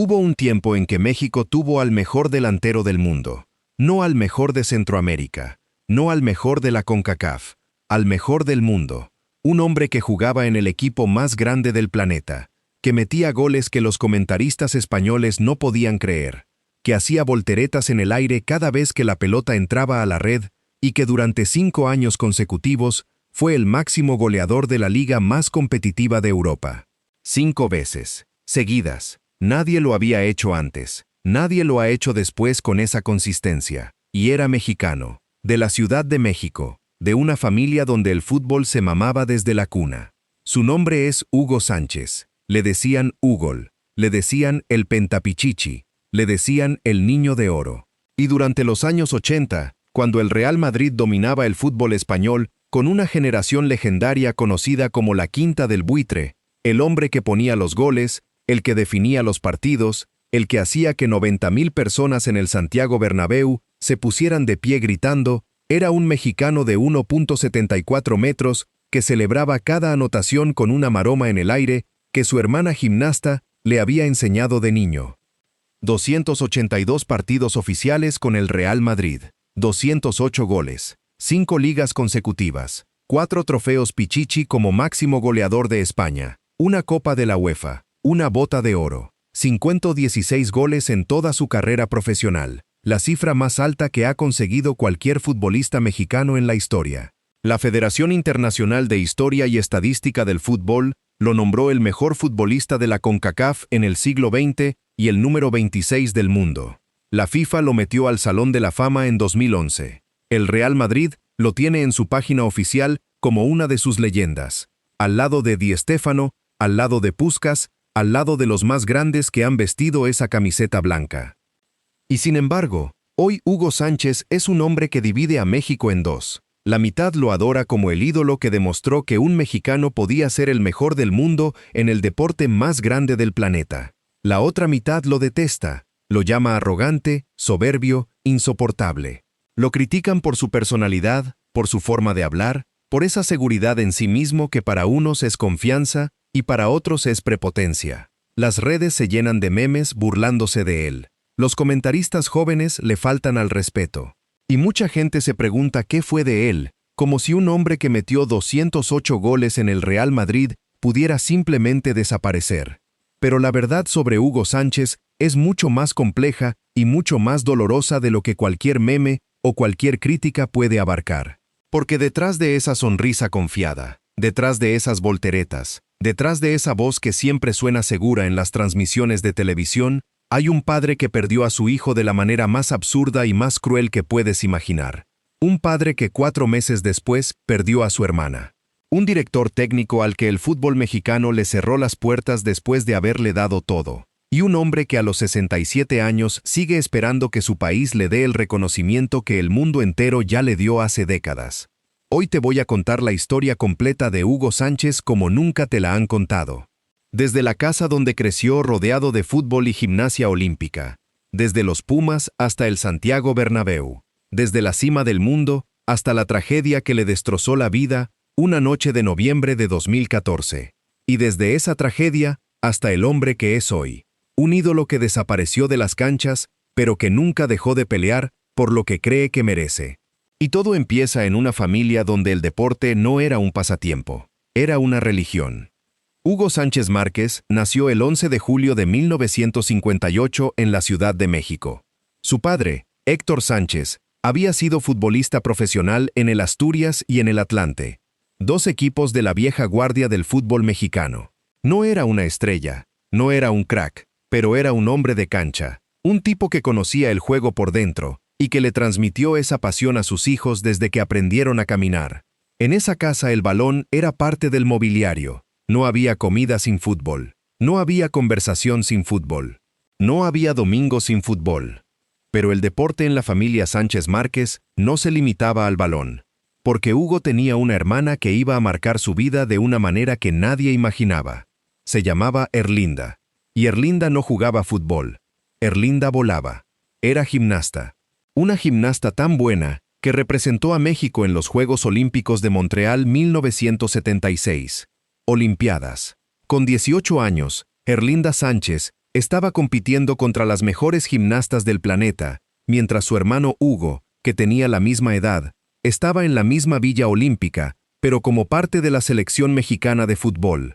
Hubo un tiempo en que México tuvo al mejor delantero del mundo, no al mejor de Centroamérica, no al mejor de la CONCACAF, al mejor del mundo, un hombre que jugaba en el equipo más grande del planeta, que metía goles que los comentaristas españoles no podían creer, que hacía volteretas en el aire cada vez que la pelota entraba a la red y que durante 5 años consecutivos fue el máximo goleador de la liga más competitiva de Europa. 5 veces, seguidas. Nadie lo había hecho antes, nadie lo ha hecho después con esa consistencia. Y era mexicano, de la Ciudad de México, de una familia donde el fútbol se mamaba desde la cuna. Su nombre es Hugo Sánchez. Le decían Hugol, le decían el Pentapichichi, le decían el Niño de Oro. Y durante los años 80, cuando el Real Madrid dominaba el fútbol español, con una generación legendaria conocida como la Quinta del Buitre, el hombre que ponía los goles, el que definía los partidos, el que hacía que 90,000 personas en el Santiago Bernabéu se pusieran de pie gritando, era un mexicano de 1.74 metros que celebraba cada anotación con una maroma en el aire que su hermana gimnasta le había enseñado de niño. 282 partidos oficiales con el Real Madrid, 208 goles, 5 ligas consecutivas, 4 trofeos Pichichi como máximo goleador de España, una Copa de la UEFA, una Bota de Oro, 516 goles en toda su carrera profesional, la cifra más alta que ha conseguido cualquier futbolista mexicano en la historia. La Federación Internacional de Historia y Estadística del Fútbol lo nombró el mejor futbolista de la CONCACAF en el siglo XX y el número 26 del mundo. La FIFA lo metió al Salón de la Fama en 2011. El Real Madrid lo tiene en su página oficial como una de sus leyendas, al lado de Di Stéfano, al lado de Puskás, al lado de los más grandes que han vestido esa camiseta blanca. Y sin embargo, hoy Hugo Sánchez es un hombre que divide a México en dos. La mitad lo adora como el ídolo que demostró que un mexicano podía ser el mejor del mundo en el deporte más grande del planeta. La otra mitad lo detesta, lo llama arrogante, soberbio, insoportable. Lo critican por su personalidad, por su forma de hablar, por esa seguridad en sí mismo que para unos es confianza y para otros es prepotencia. Las redes se llenan de memes burlándose de él. Los comentaristas jóvenes le faltan al respeto. Y mucha gente se pregunta qué fue de él, como si un hombre que metió 208 goles en el Real Madrid pudiera simplemente desaparecer. Pero la verdad sobre Hugo Sánchez es mucho más compleja y mucho más dolorosa de lo que cualquier meme o cualquier crítica puede abarcar. Porque detrás de esa sonrisa confiada, detrás de esas volteretas, detrás de esa voz que siempre suena segura en las transmisiones de televisión, hay un padre que perdió a su hijo de la manera más absurda y más cruel que puedes imaginar. Un padre que 4 meses después perdió a su hermana. Un director técnico al que el fútbol mexicano le cerró las puertas después de haberle dado todo. Y un hombre que a los 67 años sigue esperando que su país le dé el reconocimiento que el mundo entero ya le dio hace décadas. Hoy te voy a contar la historia completa de Hugo Sánchez como nunca te la han contado. Desde la casa donde creció rodeado de fútbol y gimnasia olímpica. Desde los Pumas hasta el Santiago Bernabéu. Desde la cima del mundo hasta la tragedia que le destrozó la vida una noche de noviembre de 2014. Y desde esa tragedia hasta el hombre que es hoy. Un ídolo que desapareció de las canchas, pero que nunca dejó de pelear por lo que cree que merece. Y todo empieza en una familia donde el deporte no era un pasatiempo, era una religión. Hugo Sánchez Márquez nació el 11 de julio de 1958 en la Ciudad de México. Su padre, Héctor Sánchez, había sido futbolista profesional en el Asturias y en el Atlante, 2 equipos de la vieja guardia del fútbol mexicano. No era una estrella, no era un crack, pero era un hombre de cancha, un tipo que conocía el juego por dentro y que le transmitió esa pasión a sus hijos desde que aprendieron a caminar. En esa casa el balón era parte del mobiliario. No había comida sin fútbol. No había conversación sin fútbol. No había domingo sin fútbol. Pero el deporte en la familia Sánchez Márquez no se limitaba al balón, porque Hugo tenía una hermana que iba a marcar su vida de una manera que nadie imaginaba. Se llamaba Erlinda. Y Erlinda no jugaba fútbol. Erlinda volaba. Era gimnasta. Una gimnasta tan buena que representó a México en los Juegos Olímpicos de Montreal 1976. Olimpiadas. Con 18 años, Erlinda Sánchez Estaba compitiendo contra las mejores gimnastas del planeta, mientras su hermano Hugo, que tenía la misma edad, estaba en la misma Villa Olímpica, pero como parte de la selección mexicana de fútbol.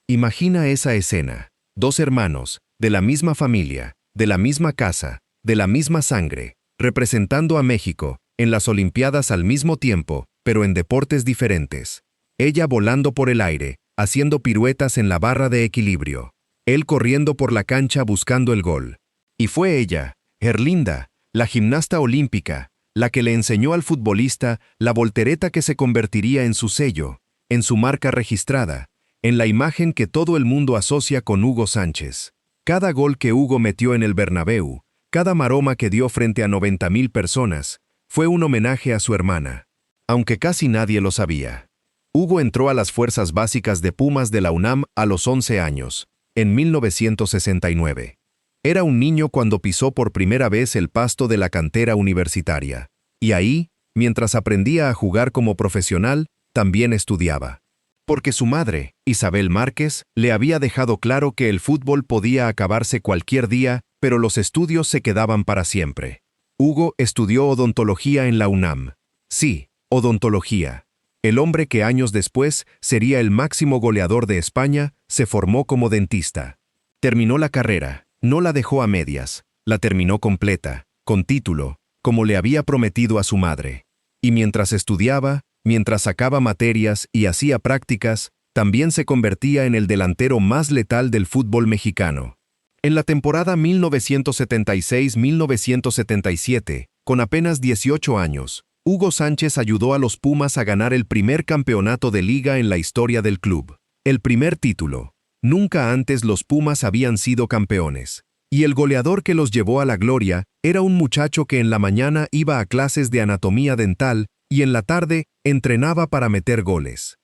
Imagina esa escena: dos hermanos, de la misma familia, de la misma casa, de la misma sangre, representando a México, en las Olimpiadas al mismo tiempo, pero en deportes diferentes. Ella volando por el aire, haciendo piruetas en la barra de equilibrio. Él corriendo por la cancha buscando el gol. Y fue ella, Herlinda, la gimnasta olímpica, la que le enseñó al futbolista la voltereta que se convertiría en su sello, en su marca registrada, en la imagen que todo el mundo asocia con Hugo Sánchez. Cada gol que Hugo metió en el Bernabéu, cada maroma que dio frente a 90,000 personas, fue un homenaje a su hermana. Aunque casi nadie lo sabía. Hugo entró a las fuerzas básicas de Pumas de la UNAM a los 11 años, en 1969. Era un niño cuando pisó por primera vez el pasto de la cantera universitaria. Y ahí, mientras aprendía a jugar como profesional, también estudiaba. Porque su madre, Isabel Márquez, le había dejado claro que el fútbol podía acabarse cualquier día, pero los estudios se quedaban para siempre. Hugo estudió odontología en la UNAM. Sí, odontología. El hombre que años después sería el máximo goleador de España, se formó como dentista. Terminó la carrera, no la dejó a medias, la terminó completa, con título, como le había prometido a su madre. Y mientras estudiaba, mientras sacaba materias y hacía prácticas, también se convertía en el delantero más letal del fútbol mexicano. En la temporada 1976-1977, con apenas 18 años, Hugo Sánchez ayudó a los Pumas a ganar el primer campeonato de liga en la historia del club. El primer título. Nunca antes los Pumas habían sido campeones. Y el goleador que los llevó a la gloria era un muchacho que en la mañana iba a clases de anatomía dental y en la tarde entrenaba para meter goles.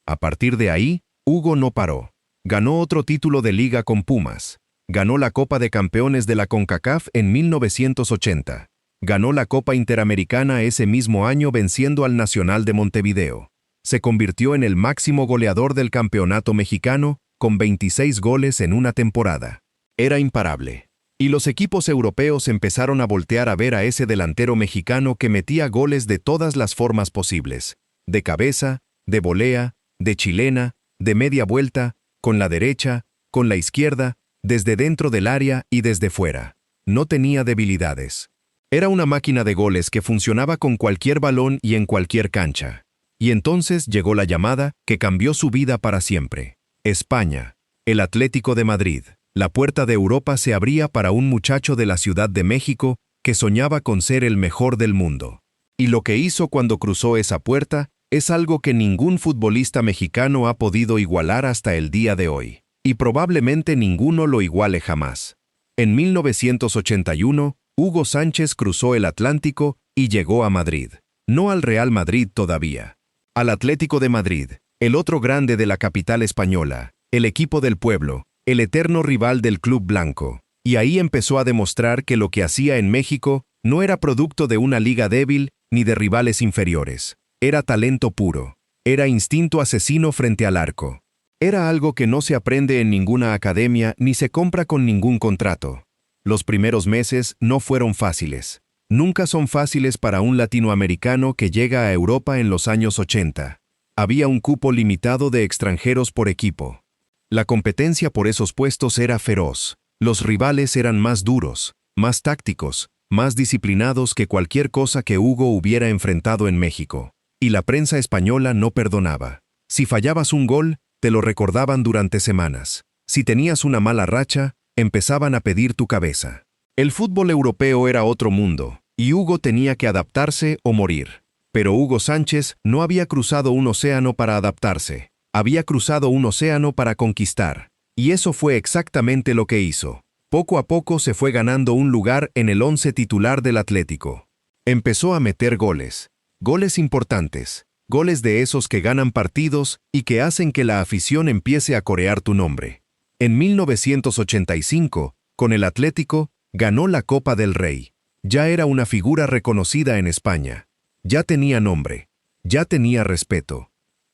A partir de ahí, Hugo no paró. Ganó otro título de liga con Pumas. Ganó la Copa de Campeones de la CONCACAF en 1980. Ganó la Copa Interamericana ese mismo año venciendo al Nacional de Montevideo. Se convirtió en el máximo goleador del campeonato mexicano, con 26 goles en una temporada. Era imparable. Y los equipos europeos empezaron a voltear a ver a ese delantero mexicano que metía goles de todas las formas posibles. De cabeza, de volea, de chilena, de media vuelta, con la derecha, con la izquierda, desde dentro del área y desde fuera. No tenía debilidades. Era una máquina de goles que funcionaba con cualquier balón y en cualquier cancha. Y entonces llegó la llamada que cambió su vida para siempre. España. El Atlético de Madrid. La puerta de Europa se abría para un muchacho de la Ciudad de México que soñaba con ser el mejor del mundo. Y lo que hizo cuando cruzó esa puerta es algo que ningún futbolista mexicano ha podido igualar hasta el día de hoy. Y probablemente ninguno lo iguale jamás. En 1981, Hugo Sánchez cruzó el Atlántico y llegó a Madrid. No al Real Madrid todavía. Al Atlético de Madrid, el otro grande de la capital española, el equipo del pueblo, el eterno rival del club blanco. Y ahí empezó a demostrar que lo que hacía en México no era producto de una liga débil ni de rivales inferiores. Era talento puro. Era instinto asesino frente al arco. Era algo que no se aprende en ninguna academia ni se compra con ningún contrato. Los primeros meses no fueron fáciles. Nunca son fáciles para un latinoamericano que llega a Europa en los años 80. Había un cupo limitado de extranjeros por equipo. La competencia por esos puestos era feroz. Los rivales eran más duros, más tácticos, más disciplinados que cualquier cosa que Hugo hubiera enfrentado en México. Y la prensa española no perdonaba. Si fallabas un gol, te lo recordaban durante semanas. Si tenías una mala racha, empezaban a pedir tu cabeza. El fútbol europeo era otro mundo, y Hugo tenía que adaptarse o morir. Pero Hugo Sánchez no había cruzado un océano para adaptarse. Había cruzado un océano para conquistar. Y eso fue exactamente lo que hizo. Poco a poco se fue ganando un lugar en el 11 titular del Atlético. Empezó a meter goles. Goles importantes. Goles de esos que ganan partidos y que hacen que la afición empiece a corear tu nombre. En 1985, con el Atlético, ganó la Copa del Rey. Ya era una figura reconocida en España. Ya tenía nombre. Ya tenía respeto.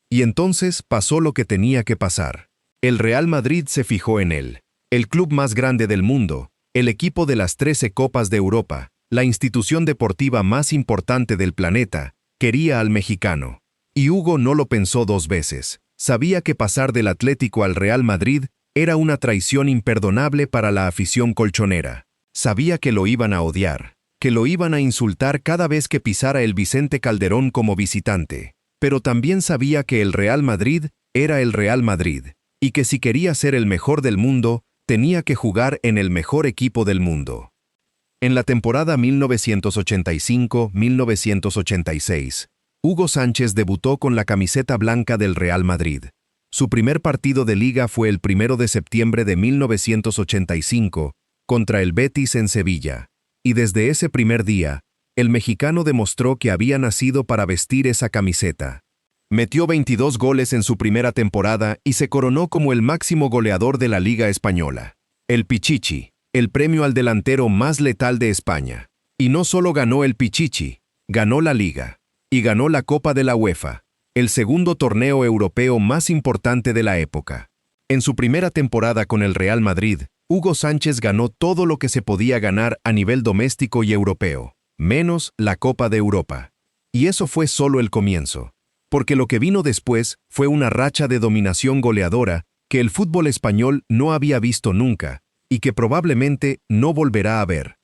Y entonces pasó lo que tenía que pasar. El Real Madrid se fijó en él. El club más grande del mundo, el equipo de las 13 Copas de Europa, la institución deportiva más importante del planeta, quería al mexicano. Y Hugo no lo pensó dos veces. Sabía que pasar del Atlético al Real Madrid era una traición imperdonable para la afición colchonera. Sabía que lo iban a odiar, que lo iban a insultar cada vez que pisara el Vicente Calderón como visitante. Pero también sabía que el Real Madrid era el Real Madrid, y que si quería ser el mejor del mundo, tenía que jugar en el mejor equipo del mundo. En la temporada 1985-1986, Hugo Sánchez debutó con la camiseta blanca del Real Madrid. Su primer partido de liga fue el 1 de septiembre de 1985, contra el Betis en Sevilla. Y desde ese primer día, el mexicano demostró que había nacido para vestir esa camiseta. Metió 22 goles en su primera temporada y se coronó como el máximo goleador de la Liga Española. El Pichichi, el premio al delantero más letal de España. Y no solo ganó el Pichichi, ganó la Liga. Y ganó la Copa de la UEFA, el segundo torneo europeo más importante de la época. En su primera temporada con el Real Madrid, Hugo Sánchez ganó todo lo que se podía ganar a nivel doméstico y europeo, menos la Copa de Europa. Y eso fue solo el comienzo, porque lo que vino después fue una racha de dominación goleadora que el fútbol español no había visto nunca y que probablemente no volverá a ver.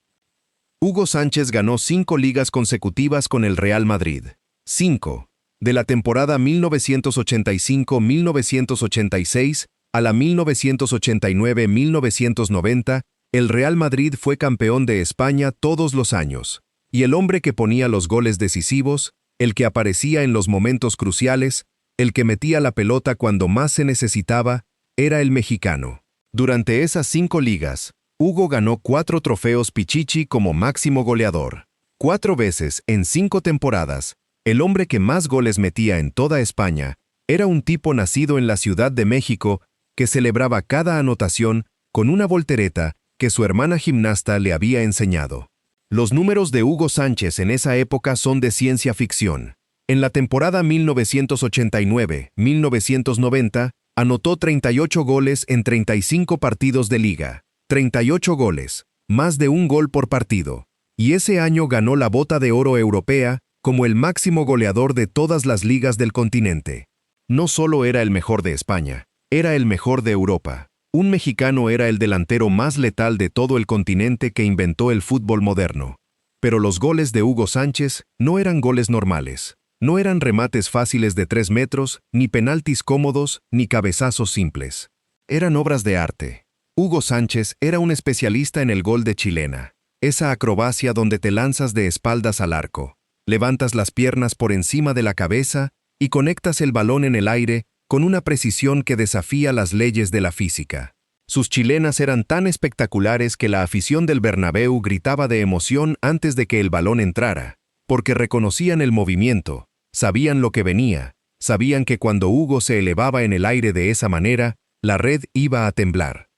Hugo Sánchez ganó 5 ligas consecutivas con el Real Madrid. 5. De la temporada 1985-1986 a la 1989-1990, el Real Madrid fue campeón de España todos los años. Y el hombre que ponía los goles decisivos, el que aparecía en los momentos cruciales, el que metía la pelota cuando más se necesitaba, era el mexicano. Durante esas 5 ligas, Hugo ganó 4 trofeos Pichichi como máximo goleador. 4 veces en 5 temporadas. El hombre que más goles metía en toda España era un tipo nacido en la Ciudad de México que celebraba cada anotación con una voltereta que su hermana gimnasta le había enseñado. Los números de Hugo Sánchez en esa época son de ciencia ficción. En la temporada 1989-1990, anotó 38 goles en 35 partidos de liga. 38 goles, más de un gol por partido. Y ese año ganó la Bota de Oro Europea como el máximo goleador de todas las ligas del continente. No solo era el mejor de España, era el mejor de Europa. Un mexicano era el delantero más letal de todo el continente que inventó el fútbol moderno. Pero los goles de Hugo Sánchez no eran goles normales. No eran remates fáciles de 3 metros, ni penaltis cómodos, ni cabezazos simples. Eran obras de arte. Hugo Sánchez era un especialista en el gol de chilena. Esa acrobacia donde te lanzas de espaldas al arco. Levantas las piernas por encima de la cabeza y conectas el balón en el aire con una precisión que desafía las leyes de la física. Sus chilenas eran tan espectaculares que la afición del Bernabéu gritaba de emoción antes de que el balón entrara, porque reconocían el movimiento, sabían lo que venía, sabían que cuando Hugo se elevaba en el aire de esa manera, la red iba a temblar.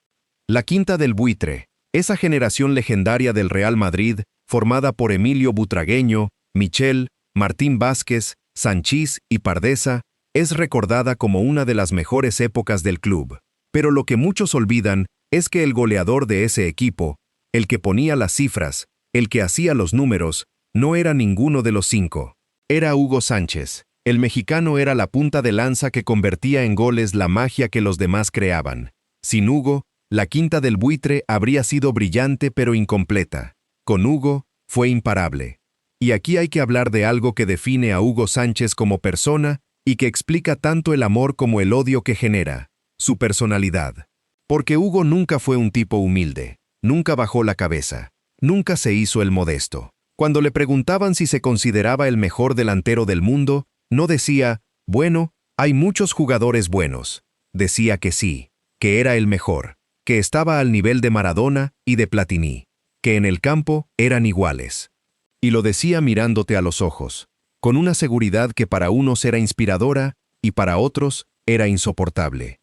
La Quinta del Buitre, esa generación legendaria del Real Madrid, formada por Emilio Butragueño, Michel, Martín Vázquez, Sanchís y Pardesa, es recordada como una de las mejores épocas del club. Pero lo que muchos olvidan es que el goleador de ese equipo, el que ponía las cifras, el que hacía los números, no era ninguno de los 5. Era Hugo Sánchez. El mexicano era la punta de lanza que convertía en goles la magia que los demás creaban. Sin Hugo, la Quinta del Buitre habría sido brillante pero incompleta. Con Hugo, fue imparable. Y aquí hay que hablar de algo que define a Hugo Sánchez como persona y que explica tanto el amor como el odio que genera, su personalidad. Porque Hugo nunca fue un tipo humilde, nunca bajó la cabeza, nunca se hizo el modesto. Cuando le preguntaban si se consideraba el mejor delantero del mundo, no decía, bueno, hay muchos jugadores buenos. Decía que sí, que era el mejor, que estaba al nivel de Maradona y de Platini, que en el campo eran iguales. Y lo decía mirándote a los ojos, con una seguridad que para unos era inspiradora y para otros era insoportable.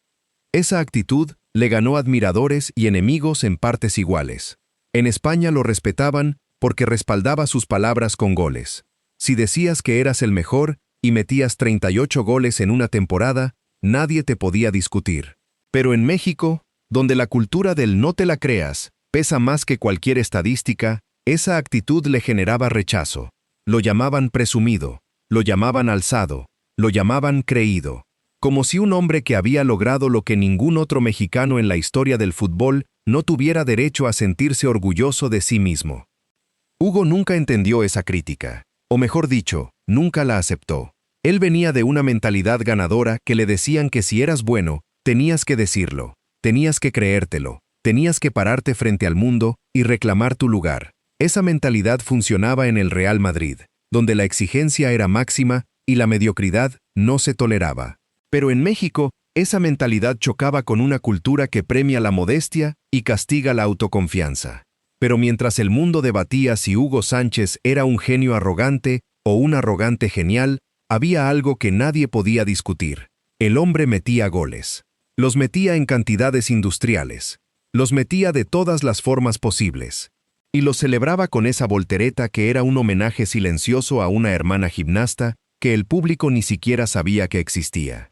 Esa actitud le ganó admiradores y enemigos en partes iguales. En España lo respetaban porque respaldaba sus palabras con goles. Si decías que eras el mejor y metías 38 goles en una temporada, nadie te podía discutir. Pero en México, donde la cultura del no te la creas pesa más que cualquier estadística, esa actitud le generaba rechazo. Lo llamaban presumido, lo llamaban alzado, lo llamaban creído. Como si un hombre que había logrado lo que ningún otro mexicano en la historia del fútbol no tuviera derecho a sentirse orgulloso de sí mismo. Hugo nunca entendió esa crítica, o mejor dicho, nunca la aceptó. Él venía de una mentalidad ganadora que le decían que si eras bueno, tenías que decirlo, tenías que creértelo, tenías que pararte frente al mundo y reclamar tu lugar. Esa mentalidad funcionaba en el Real Madrid, donde la exigencia era máxima y la mediocridad no se toleraba. Pero en México, esa mentalidad chocaba con una cultura que premia la modestia y castiga la autoconfianza. Pero mientras el mundo debatía si Hugo Sánchez era un genio arrogante o un arrogante genial, había algo que nadie podía discutir. El hombre metía goles. Los metía en cantidades industriales. Los metía de todas las formas posibles. Y los celebraba con esa voltereta que era un homenaje silencioso a una hermana gimnasta que el público ni siquiera sabía que existía.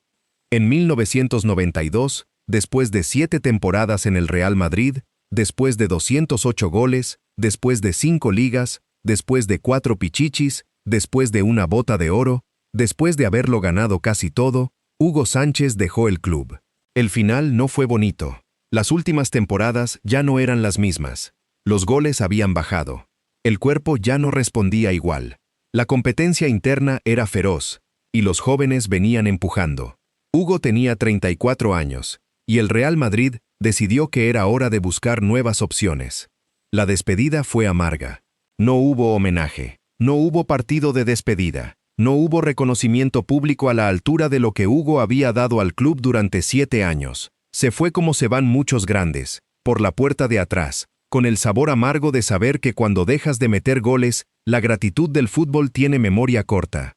En 1992, después de 7 temporadas en el Real Madrid, después de 208 goles, después de 5 ligas, después de 4 pichichis, después de una bota de oro, después de haberlo ganado casi todo, Hugo Sánchez dejó el club. El final no fue bonito. Las últimas temporadas ya no eran las mismas. Los goles habían bajado. El cuerpo ya no respondía igual. La competencia interna era feroz, y los jóvenes venían empujando. Hugo tenía 34 años, y el Real Madrid decidió que era hora de buscar nuevas opciones. La despedida fue amarga. No hubo homenaje, no hubo partido de despedida, no hubo reconocimiento público a la altura de lo que Hugo había dado al club durante 7 años. Se fue como se van muchos grandes, por la puerta de atrás, con el sabor amargo de saber que cuando dejas de meter goles, la gratitud del fútbol tiene memoria corta.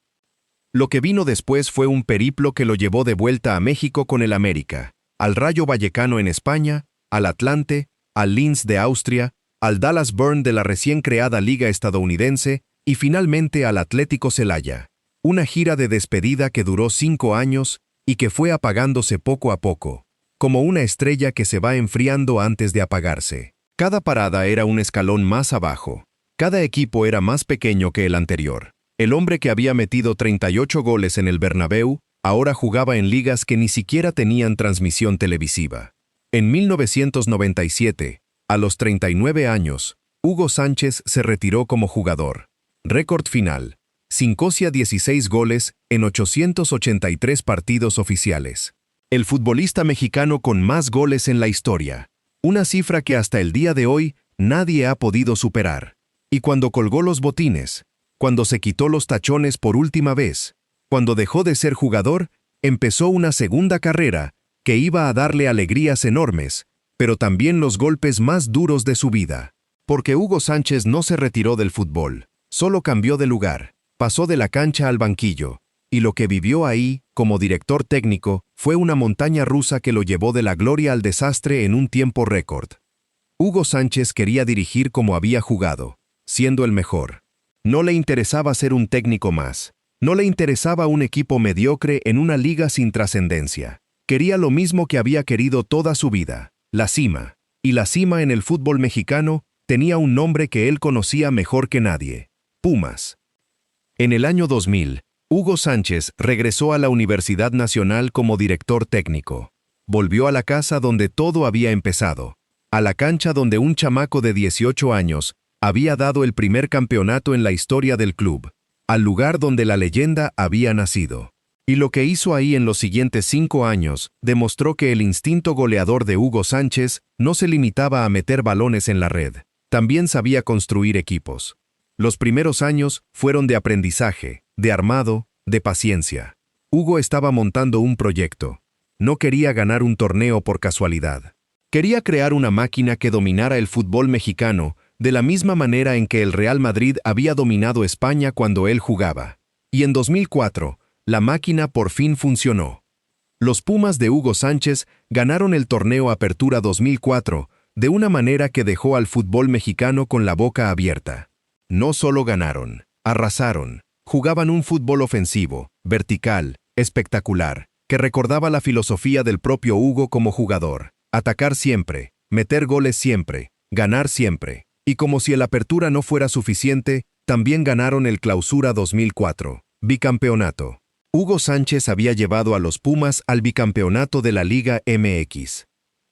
Lo que vino después fue un periplo que lo llevó de vuelta a México con el América, al Rayo Vallecano en España, al Atlante, al Linz de Austria, al Dallas Burn de la recién creada Liga Estadounidense y finalmente al Atlético Celaya. Una gira de despedida que duró 5 años y que fue apagándose poco a poco, como una estrella que se va enfriando antes de apagarse. Cada parada era un escalón más abajo. Cada equipo era más pequeño que el anterior. El hombre que había metido 38 goles en el Bernabéu ahora jugaba en ligas que ni siquiera tenían transmisión televisiva. En 1997, a los 39 años, Hugo Sánchez se retiró como jugador. Récord final: Cincosia 16 goles en 883 partidos oficiales. El futbolista mexicano con más goles en la historia. Una cifra que hasta el día de hoy nadie ha podido superar. Y cuando colgó los botines, cuando se quitó los tachones por última vez, cuando dejó de ser jugador, empezó una segunda carrera que iba a darle alegrías enormes, pero también los golpes más duros de su vida. Porque Hugo Sánchez no se retiró del fútbol, solo cambió de lugar, pasó de la cancha al banquillo, y lo que vivió ahí, como director técnico, fue una montaña rusa que lo llevó de la gloria al desastre en un tiempo récord. Hugo Sánchez quería dirigir como había jugado, siendo el mejor. No le interesaba ser un técnico más. No le interesaba un equipo mediocre en una liga sin trascendencia. Quería lo mismo que había querido toda su vida, la cima. Y la cima en el fútbol mexicano tenía un nombre que él conocía mejor que nadie: Pumas. En el año 2000, Hugo Sánchez regresó a la Universidad Nacional como director técnico. Volvió a la casa donde todo había empezado, a la cancha donde un chamaco de 18 años había dado el primer campeonato en la historia del club, al lugar donde la leyenda había nacido. Y lo que hizo ahí en los siguientes 5 años demostró que el instinto goleador de Hugo Sánchez no se limitaba a meter balones en la red, también sabía construir equipos. Los primeros años fueron de aprendizaje, de armado, de paciencia. Hugo estaba montando un proyecto. No quería ganar un torneo por casualidad. Quería crear una máquina que dominara el fútbol mexicano de la misma manera en que el Real Madrid había dominado España cuando él jugaba. Y en 2004, la máquina por fin funcionó. Los Pumas de Hugo Sánchez ganaron el torneo Apertura 2004 de una manera que dejó al fútbol mexicano con la boca abierta. No solo ganaron, arrasaron. Jugaban un fútbol ofensivo, vertical, espectacular, que recordaba la filosofía del propio Hugo como jugador. Atacar siempre, meter goles siempre, ganar siempre. Y como si el Apertura no fuera suficiente, también ganaron el Clausura 2004, bicampeonato. Hugo Sánchez había llevado a los Pumas al bicampeonato de la Liga MX.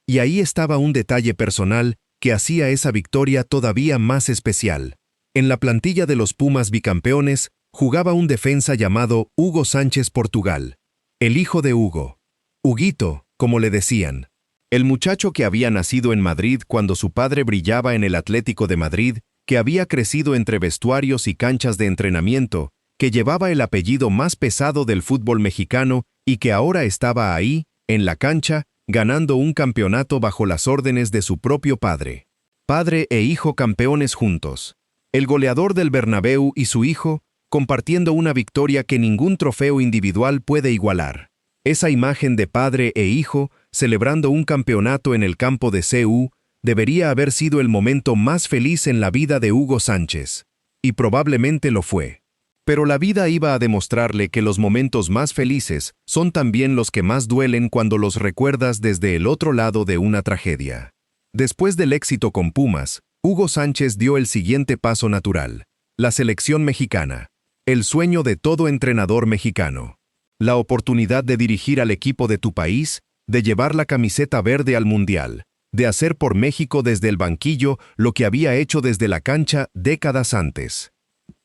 Y ahí estaba un detalle personal que hacía esa victoria todavía más especial. En la plantilla de los Pumas bicampeones jugaba un defensa llamado Hugo Sánchez Portugal, el hijo de Hugo. Huguito, como le decían. El muchacho que había nacido en Madrid cuando su padre brillaba en el Atlético de Madrid, que había crecido entre vestuarios y canchas de entrenamiento, que llevaba el apellido más pesado del fútbol mexicano y que ahora estaba ahí, en la cancha, ganando un campeonato bajo las órdenes de su propio padre. Padre e hijo campeones juntos. El goleador del Bernabéu y su hijo, compartiendo una victoria que ningún trofeo individual puede igualar. Esa imagen de padre e hijo, celebrando un campeonato en el campo de CU, debería haber sido el momento más feliz en la vida de Hugo Sánchez. Y probablemente lo fue. Pero la vida iba a demostrarle que los momentos más felices son también los que más duelen cuando los recuerdas desde el otro lado de una tragedia. Después del éxito con Pumas, Hugo Sánchez dio el siguiente paso natural: la selección mexicana. El sueño de todo entrenador mexicano. La oportunidad de dirigir al equipo de tu país, de llevar la camiseta verde al Mundial, de hacer por México desde el banquillo lo que había hecho desde la cancha décadas antes.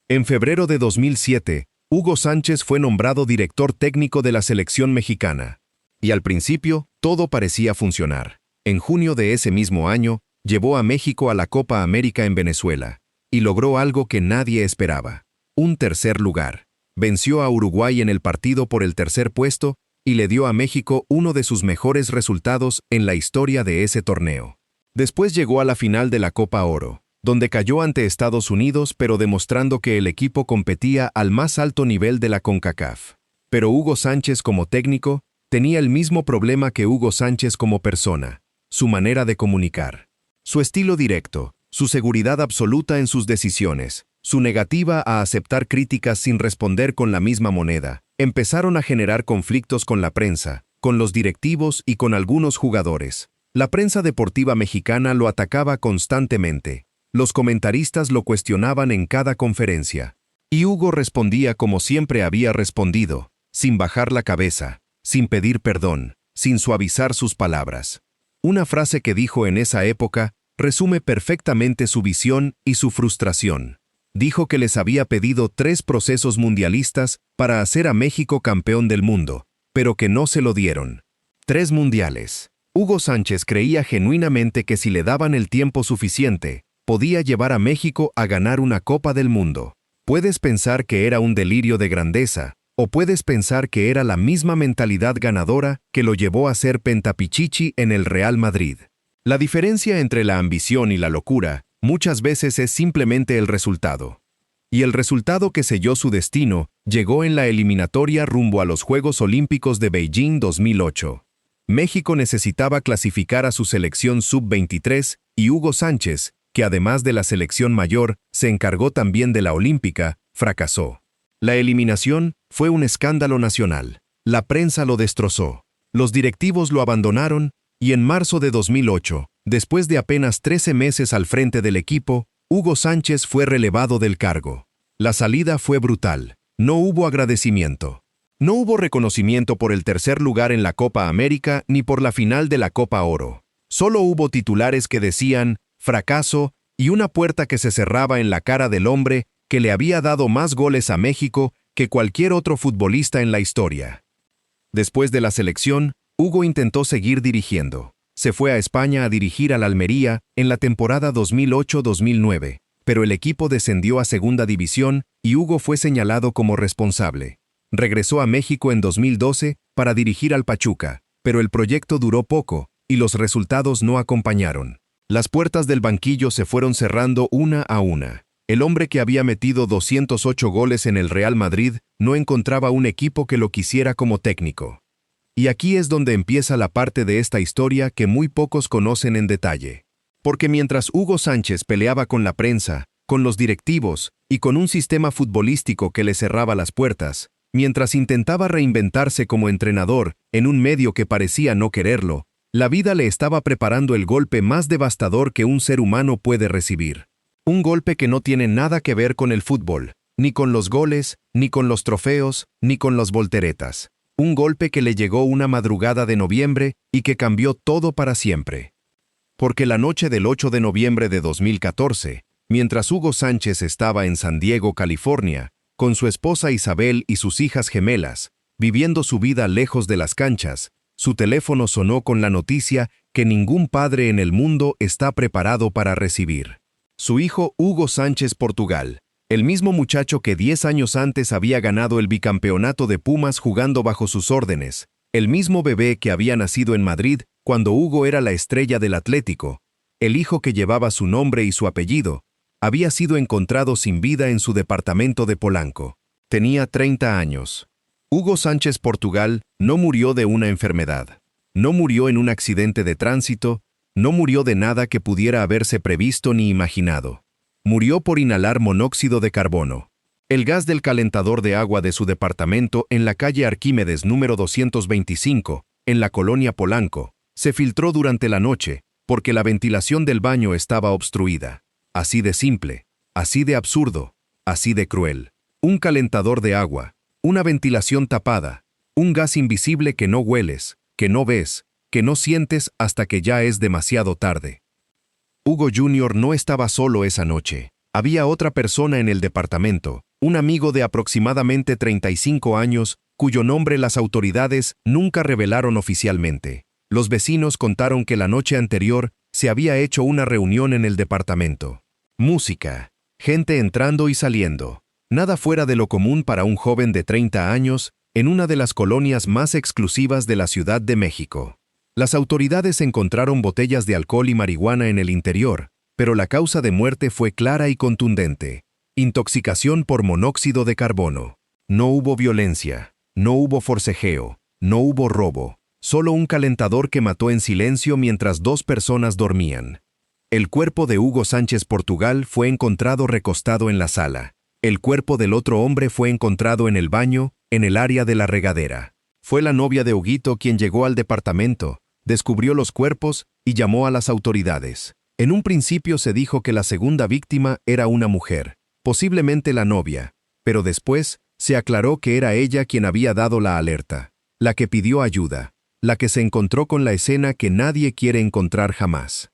En febrero de 2007, Hugo Sánchez fue nombrado director técnico de la selección mexicana. Y al principio, todo parecía funcionar. En junio de ese mismo año, llevó a México a la Copa América en Venezuela, y logró algo que nadie esperaba: un tercer lugar. Venció a Uruguay en el partido por el tercer puesto y le dio a México uno de sus mejores resultados en la historia de ese torneo. Después llegó a la final de la Copa Oro, donde cayó ante Estados Unidos, pero demostrando que el equipo competía al más alto nivel de la CONCACAF. Pero Hugo Sánchez como técnico tenía el mismo problema que Hugo Sánchez como persona: su manera de comunicar. Su estilo directo, su seguridad absoluta en sus decisiones, su negativa a aceptar críticas sin responder con la misma moneda, empezaron a generar conflictos con la prensa, con los directivos y con algunos jugadores. La prensa deportiva mexicana lo atacaba constantemente. Los comentaristas lo cuestionaban en cada conferencia. Y Hugo respondía como siempre había respondido, sin bajar la cabeza, sin pedir perdón, sin suavizar sus palabras. Una frase que dijo en esa época resume perfectamente su visión y su frustración. Dijo que les había pedido 3 procesos mundialistas para hacer a México campeón del mundo, pero que no se lo dieron. 3 mundiales. Hugo Sánchez creía genuinamente que si le daban el tiempo suficiente, podía llevar a México a ganar una Copa del Mundo. Puedes pensar que era un delirio de grandeza, o puedes pensar que era la misma mentalidad ganadora que lo llevó a ser pentapichichi en el Real Madrid. La diferencia entre la ambición y la locura muchas veces es simplemente el resultado. Y el resultado que selló su destino llegó en la eliminatoria rumbo a los Juegos Olímpicos de Beijing 2008. México necesitaba clasificar a su selección sub-23 y Hugo Sánchez, que además de la selección mayor, se encargó también de la olímpica, fracasó. La eliminación fue un escándalo nacional. La prensa lo destrozó. Los directivos lo abandonaron y en marzo de 2008, después de apenas 13 meses al frente del equipo, Hugo Sánchez fue relevado del cargo. La salida fue brutal. No hubo agradecimiento. No hubo reconocimiento por el tercer lugar en la Copa América ni por la final de la Copa Oro. Solo hubo titulares que decían fracaso y una puerta que se cerraba en la cara del hombre que le había dado más goles a México que cualquier otro futbolista en la historia. Después de la selección, Hugo intentó seguir dirigiendo. Se fue a España a dirigir al Almería en la temporada 2008-2009, pero el equipo descendió a Segunda División y Hugo fue señalado como responsable. Regresó a México en 2012 para dirigir al Pachuca, pero el proyecto duró poco y los resultados no acompañaron. Las puertas del banquillo se fueron cerrando una a una. El hombre que había metido 208 goles en el Real Madrid no encontraba un equipo que lo quisiera como técnico. Y aquí es donde empieza la parte de esta historia que muy pocos conocen en detalle. Porque mientras Hugo Sánchez peleaba con la prensa, con los directivos y con un sistema futbolístico que le cerraba las puertas, mientras intentaba reinventarse como entrenador en un medio que parecía no quererlo, La vida le estaba preparando el golpe más devastador que un ser humano puede recibir. Un golpe que no tiene nada que ver con el fútbol, ni con los goles, ni con los trofeos, ni con las volteretas. Un golpe que le llegó una madrugada de noviembre y que cambió todo para siempre. Porque la noche del 8 de noviembre de 2014, mientras Hugo Sánchez estaba en San Diego, California, con su esposa Isabel y sus hijas gemelas, viviendo su vida lejos de las canchas, su teléfono sonó con la noticia que ningún padre en el mundo está preparado para recibir. Su hijo Hugo Sánchez Portugal, el mismo muchacho que 10 años antes había ganado el bicampeonato de Pumas jugando bajo sus órdenes, el mismo bebé que había nacido en Madrid cuando Hugo era la estrella del Atlético, el hijo que llevaba su nombre y su apellido, había sido encontrado sin vida en su departamento de Polanco. Tenía 30 años. Hugo Sánchez Portugal no murió de una enfermedad, no murió en un accidente de tránsito, no murió de nada que pudiera haberse previsto ni imaginado. Murió por inhalar monóxido de carbono. El gas del calentador de agua de su departamento en la calle Arquímedes número 225, en la colonia Polanco, se filtró durante la noche, porque la ventilación del baño estaba obstruida. Así de simple, así de absurdo, así de cruel. Un calentador de agua, una ventilación tapada, un gas invisible que no hueles, que no ves, que no sientes hasta que ya es demasiado tarde. Hugo Jr. no estaba solo esa noche. Había otra persona en el departamento, un amigo de aproximadamente 35 años, cuyo nombre las autoridades nunca revelaron oficialmente. Los vecinos contaron que la noche anterior se había hecho una reunión en el departamento. Música, gente entrando y saliendo. Nada fuera de lo común para un joven de 30 años en una de las colonias más exclusivas de la Ciudad de México. Las autoridades encontraron botellas de alcohol y marihuana en el interior, pero la causa de muerte fue clara y contundente: intoxicación por monóxido de carbono. No hubo violencia, no hubo forcejeo, no hubo robo, solo un calentador que mató en silencio mientras dos personas dormían. El cuerpo de Hugo Sánchez Portugal fue encontrado recostado en la sala. El cuerpo del otro hombre fue encontrado en el baño, en el área de la regadera. Fue la novia de Huguito quien llegó al departamento, descubrió los cuerpos y llamó a las autoridades. En un principio se dijo que la segunda víctima era una mujer, posiblemente la novia, pero después se aclaró que era ella quien había dado la alerta, la que pidió ayuda, la que se encontró con la escena que nadie quiere encontrar jamás.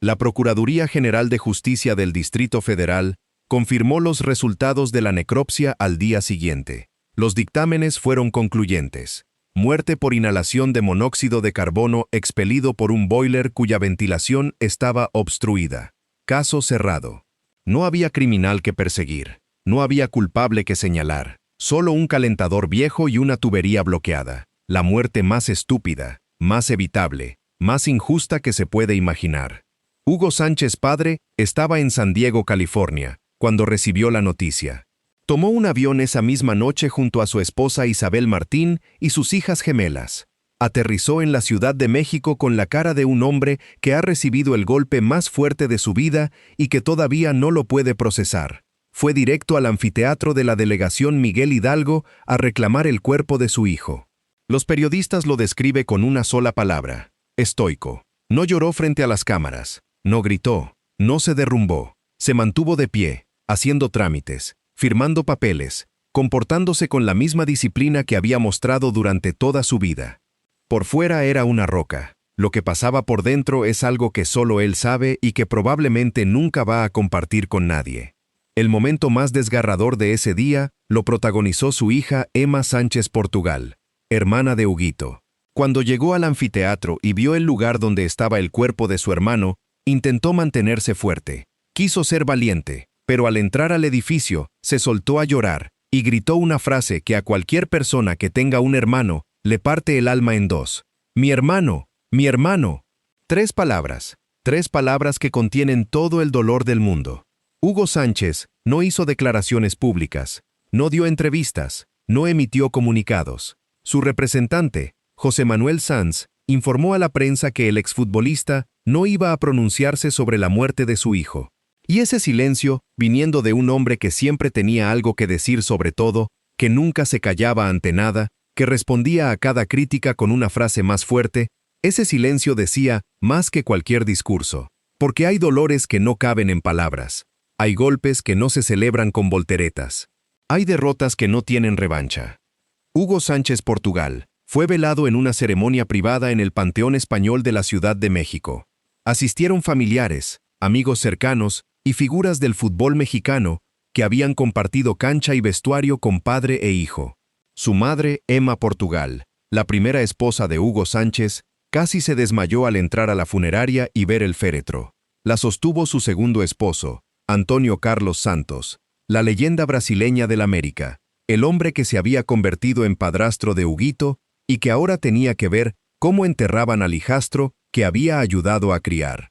La Procuraduría General de Justicia del Distrito Federal confirmó los resultados de la necropsia al día siguiente. Los dictámenes fueron concluyentes. Muerte por inhalación de monóxido de carbono expelido por un boiler cuya ventilación estaba obstruida. Caso cerrado. No había criminal que perseguir. No había culpable que señalar. Solo un calentador viejo y una tubería bloqueada. La muerte más estúpida, más evitable, más injusta que se puede imaginar. Hugo Sánchez padre estaba en San Diego, California, cuando recibió la noticia. Tomó un avión esa misma noche junto a su esposa Isabel Martín y sus hijas gemelas. Aterrizó en la Ciudad de México con la cara de un hombre que ha recibido el golpe más fuerte de su vida y que todavía no lo puede procesar. Fue directo al anfiteatro de la delegación Miguel Hidalgo a reclamar el cuerpo de su hijo. Los periodistas lo describen con una sola palabra: estoico. No lloró frente a las cámaras, no gritó, no se derrumbó, se mantuvo de pie, haciendo trámites, firmando papeles, comportándose con la misma disciplina que había mostrado durante toda su vida. Por fuera era una roca. Lo que pasaba por dentro es algo que solo él sabe y que probablemente nunca va a compartir con nadie. El momento más desgarrador de ese día lo protagonizó su hija Emma Sánchez Portugal, hermana de Huguito. Cuando llegó al anfiteatro y vio el lugar donde estaba el cuerpo de su hermano, intentó mantenerse fuerte. Quiso ser valiente, pero al entrar al edificio, se soltó a llorar y gritó una frase que a cualquier persona que tenga un hermano le parte el alma en dos: mi hermano, mi hermano. 3 palabras que contienen todo el dolor del mundo. Hugo Sánchez no hizo declaraciones públicas, no dio entrevistas, no emitió comunicados. Su representante, José Manuel Sanz, informó a la prensa que el exfutbolista no iba a pronunciarse sobre la muerte de su hijo. Y ese silencio, viniendo de un hombre que siempre tenía algo que decir sobre todo, que nunca se callaba ante nada, que respondía a cada crítica con una frase más fuerte, Ese silencio decía más que cualquier discurso, porque hay dolores que no caben en palabras, hay golpes que no se celebran con volteretas, hay derrotas que no tienen revancha. Hugo Sánchez Portugal fue velado en una ceremonia privada en el Panteón Español de la Ciudad de México. Asistieron familiares, amigos cercanos y figuras del fútbol mexicano que habían compartido cancha y vestuario con padre e hijo. Su madre, Emma Portugal, la primera esposa de Hugo Sánchez, casi se desmayó al entrar a la funeraria y ver el féretro. La sostuvo su segundo esposo, Antonio Carlos Santos, la leyenda brasileña del América, el hombre que se había convertido en padrastro de Huguito y que ahora tenía que ver cómo enterraban al hijastro que había ayudado a criar.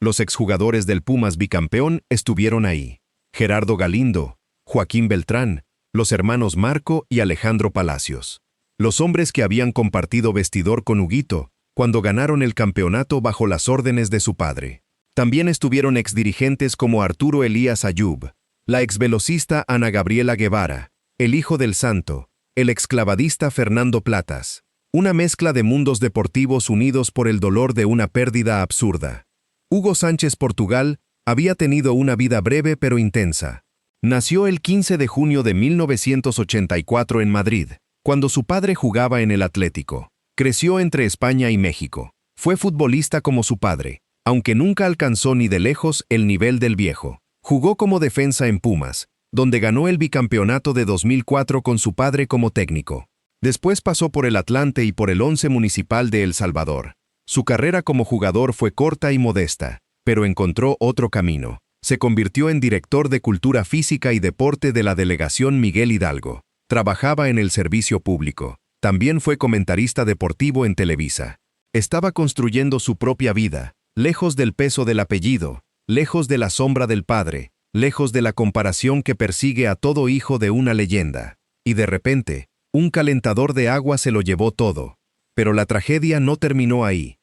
Los exjugadores del Pumas bicampeón estuvieron ahí. Gerardo Galindo, Joaquín Beltrán, los hermanos Marco y Alejandro Palacios. Los hombres que habían compartido vestidor con Huguito cuando ganaron el campeonato bajo las órdenes de su padre. También estuvieron exdirigentes como Arturo Elías Ayub, la exvelocista Ana Gabriela Guevara, el hijo del Santo, el exclavadista Fernando Platas. Una mezcla de mundos deportivos unidos por el dolor de una pérdida absurda. Hugo Sánchez Portugal había tenido una vida breve pero intensa. Nació el 15 de junio de 1984 en Madrid, cuando su padre jugaba en el Atlético. Creció entre España y México. Fue futbolista como su padre, aunque nunca alcanzó ni de lejos el nivel del viejo. Jugó como defensa en Pumas, donde ganó el bicampeonato de 2004 con su padre como técnico. Después pasó por el Atlante y por el Once Municipal de El Salvador. Su carrera como jugador fue corta y modesta, pero encontró otro camino. Se convirtió en director de Cultura Física y Deporte de la Delegación Miguel Hidalgo. Trabajaba en el servicio público. También fue comentarista deportivo en Televisa. Estaba construyendo su propia vida, lejos del peso del apellido, lejos de la sombra del padre, lejos de la comparación que persigue a todo hijo de una leyenda. Y de repente, un calentador de agua se lo llevó todo. Pero la tragedia no terminó ahí.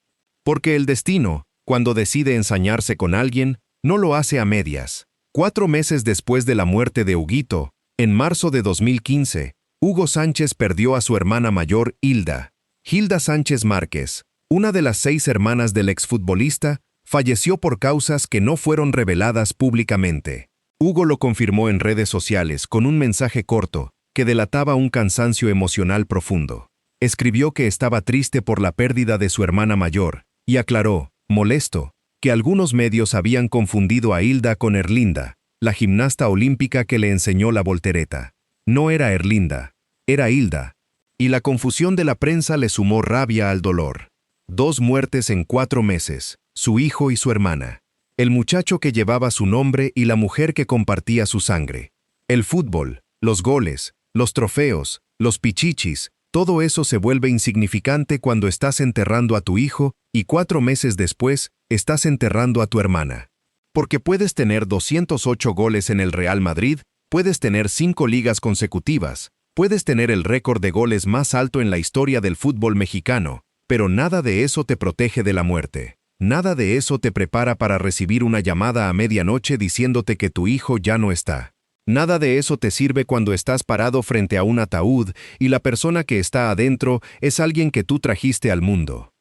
Porque el destino, cuando decide ensañarse con alguien, no lo hace a medias. 4 meses después de la muerte de Huguito, en marzo de 2015, Hugo Sánchez perdió a su hermana mayor, Hilda. Hilda Sánchez Márquez, una de las 6 hermanas del exfutbolista, falleció por causas que no fueron reveladas públicamente. Hugo lo confirmó en redes sociales con un mensaje corto que delataba un cansancio emocional profundo. Escribió que estaba triste por la pérdida de su hermana mayor y aclaró, molesto, que algunos medios habían confundido a Hilda con Erlinda, la gimnasta olímpica que le enseñó la voltereta. No era Erlinda, era Hilda. Y la confusión de la prensa le sumó rabia al dolor. 2 muertes en 4 meses, su hijo y su hermana. El muchacho que llevaba su nombre y la mujer que compartía su sangre. El fútbol, los goles, los trofeos, los pichichis, todo eso se vuelve insignificante cuando estás enterrando a tu hijo y 4 meses después estás enterrando a tu hermana. Porque puedes tener 208 goles en el Real Madrid, puedes tener 5 ligas consecutivas, puedes tener el récord de goles más alto en la historia del fútbol mexicano, pero nada de eso te protege de la muerte. Nada de eso te prepara para recibir una llamada a medianoche diciéndote que tu hijo ya no está. Nada de eso te sirve cuando estás parado frente a un ataúd y la persona que está adentro es alguien que tú trajiste al mundo.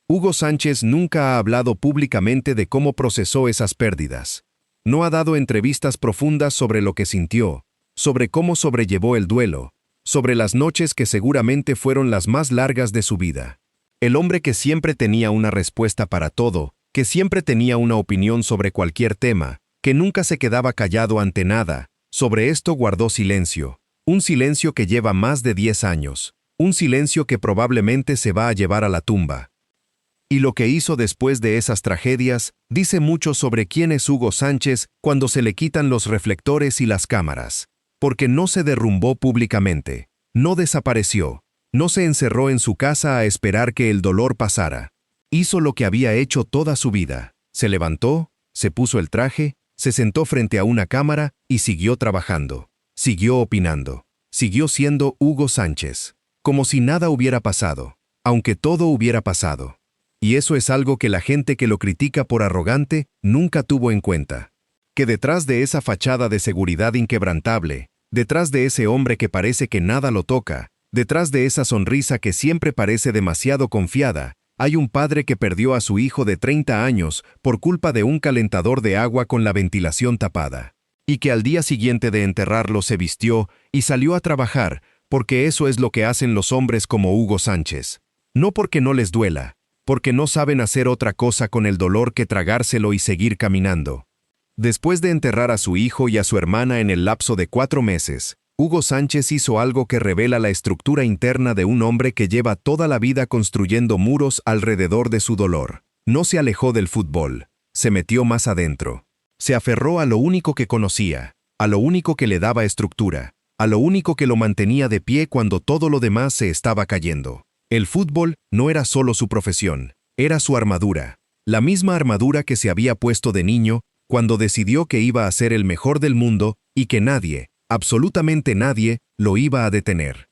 Hugo Sánchez nunca ha hablado públicamente de cómo procesó esas pérdidas. No ha dado entrevistas profundas sobre lo que sintió, sobre cómo sobrellevó el duelo, sobre las noches que seguramente fueron las más largas de su vida. El hombre que siempre tenía una respuesta para todo, que siempre tenía una opinión sobre cualquier tema, que nunca se quedaba callado ante nada, sobre esto guardó silencio. Un silencio que lleva más de 10 años. Un silencio que probablemente se va a llevar a la tumba. Y lo que hizo después de esas tragedias dice mucho sobre quién es Hugo Sánchez cuando se le quitan los reflectores y las cámaras. Porque no se derrumbó públicamente, no desapareció, no se encerró en su casa a esperar que el dolor pasara. Hizo lo que había hecho toda su vida. Se levantó, se puso el traje, se sentó frente a una cámara y siguió trabajando. Siguió opinando. Siguió siendo Hugo Sánchez. Como si nada hubiera pasado, aunque todo hubiera pasado. Y eso es algo que la gente que lo critica por arrogante nunca tuvo en cuenta. Que detrás de esa fachada de seguridad inquebrantable, detrás de ese hombre que parece que nada lo toca, detrás de esa sonrisa que siempre parece demasiado confiada, Hay un padre que perdió a su hijo de 30 años por culpa de un calentador de agua con la ventilación tapada. Y que al día siguiente de enterrarlo se vistió y salió a trabajar, porque eso es lo que hacen los hombres como Hugo Sánchez. No porque no les duela, porque no saben hacer otra cosa con el dolor que tragárselo y seguir caminando. Después de enterrar a su hijo y a su hermana en el lapso de 4 meses, Hugo Sánchez hizo algo que revela la estructura interna de un hombre que lleva toda la vida construyendo muros alrededor de su dolor. No se alejó del fútbol, se metió más adentro. Se aferró a lo único que conocía, a lo único que le daba estructura, a lo único que lo mantenía de pie cuando todo lo demás se estaba cayendo. El fútbol no era solo su profesión, era su armadura. La misma armadura que se había puesto de niño cuando decidió que iba a ser el mejor del mundo y que nadie, absolutamente nadie, lo iba a detener.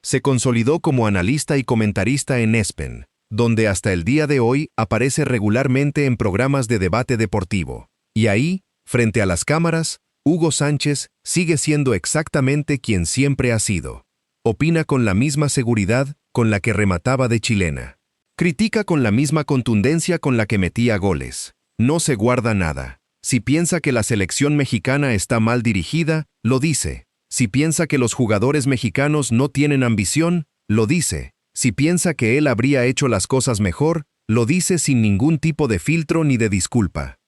Se consolidó como analista y comentarista en ESPN, donde hasta el día de hoy aparece regularmente en programas de debate deportivo. Y ahí, frente a las cámaras, Hugo Sánchez sigue siendo exactamente quien siempre ha sido. Opina con la misma seguridad con la que remataba de chilena. Critica con la misma contundencia con la que metía goles. No se guarda nada. Si piensa que la selección mexicana está mal dirigida, lo dice. Si piensa que los jugadores mexicanos no tienen ambición, lo dice. Si piensa que él habría hecho las cosas mejor, lo dice sin ningún tipo de filtro ni de disculpa.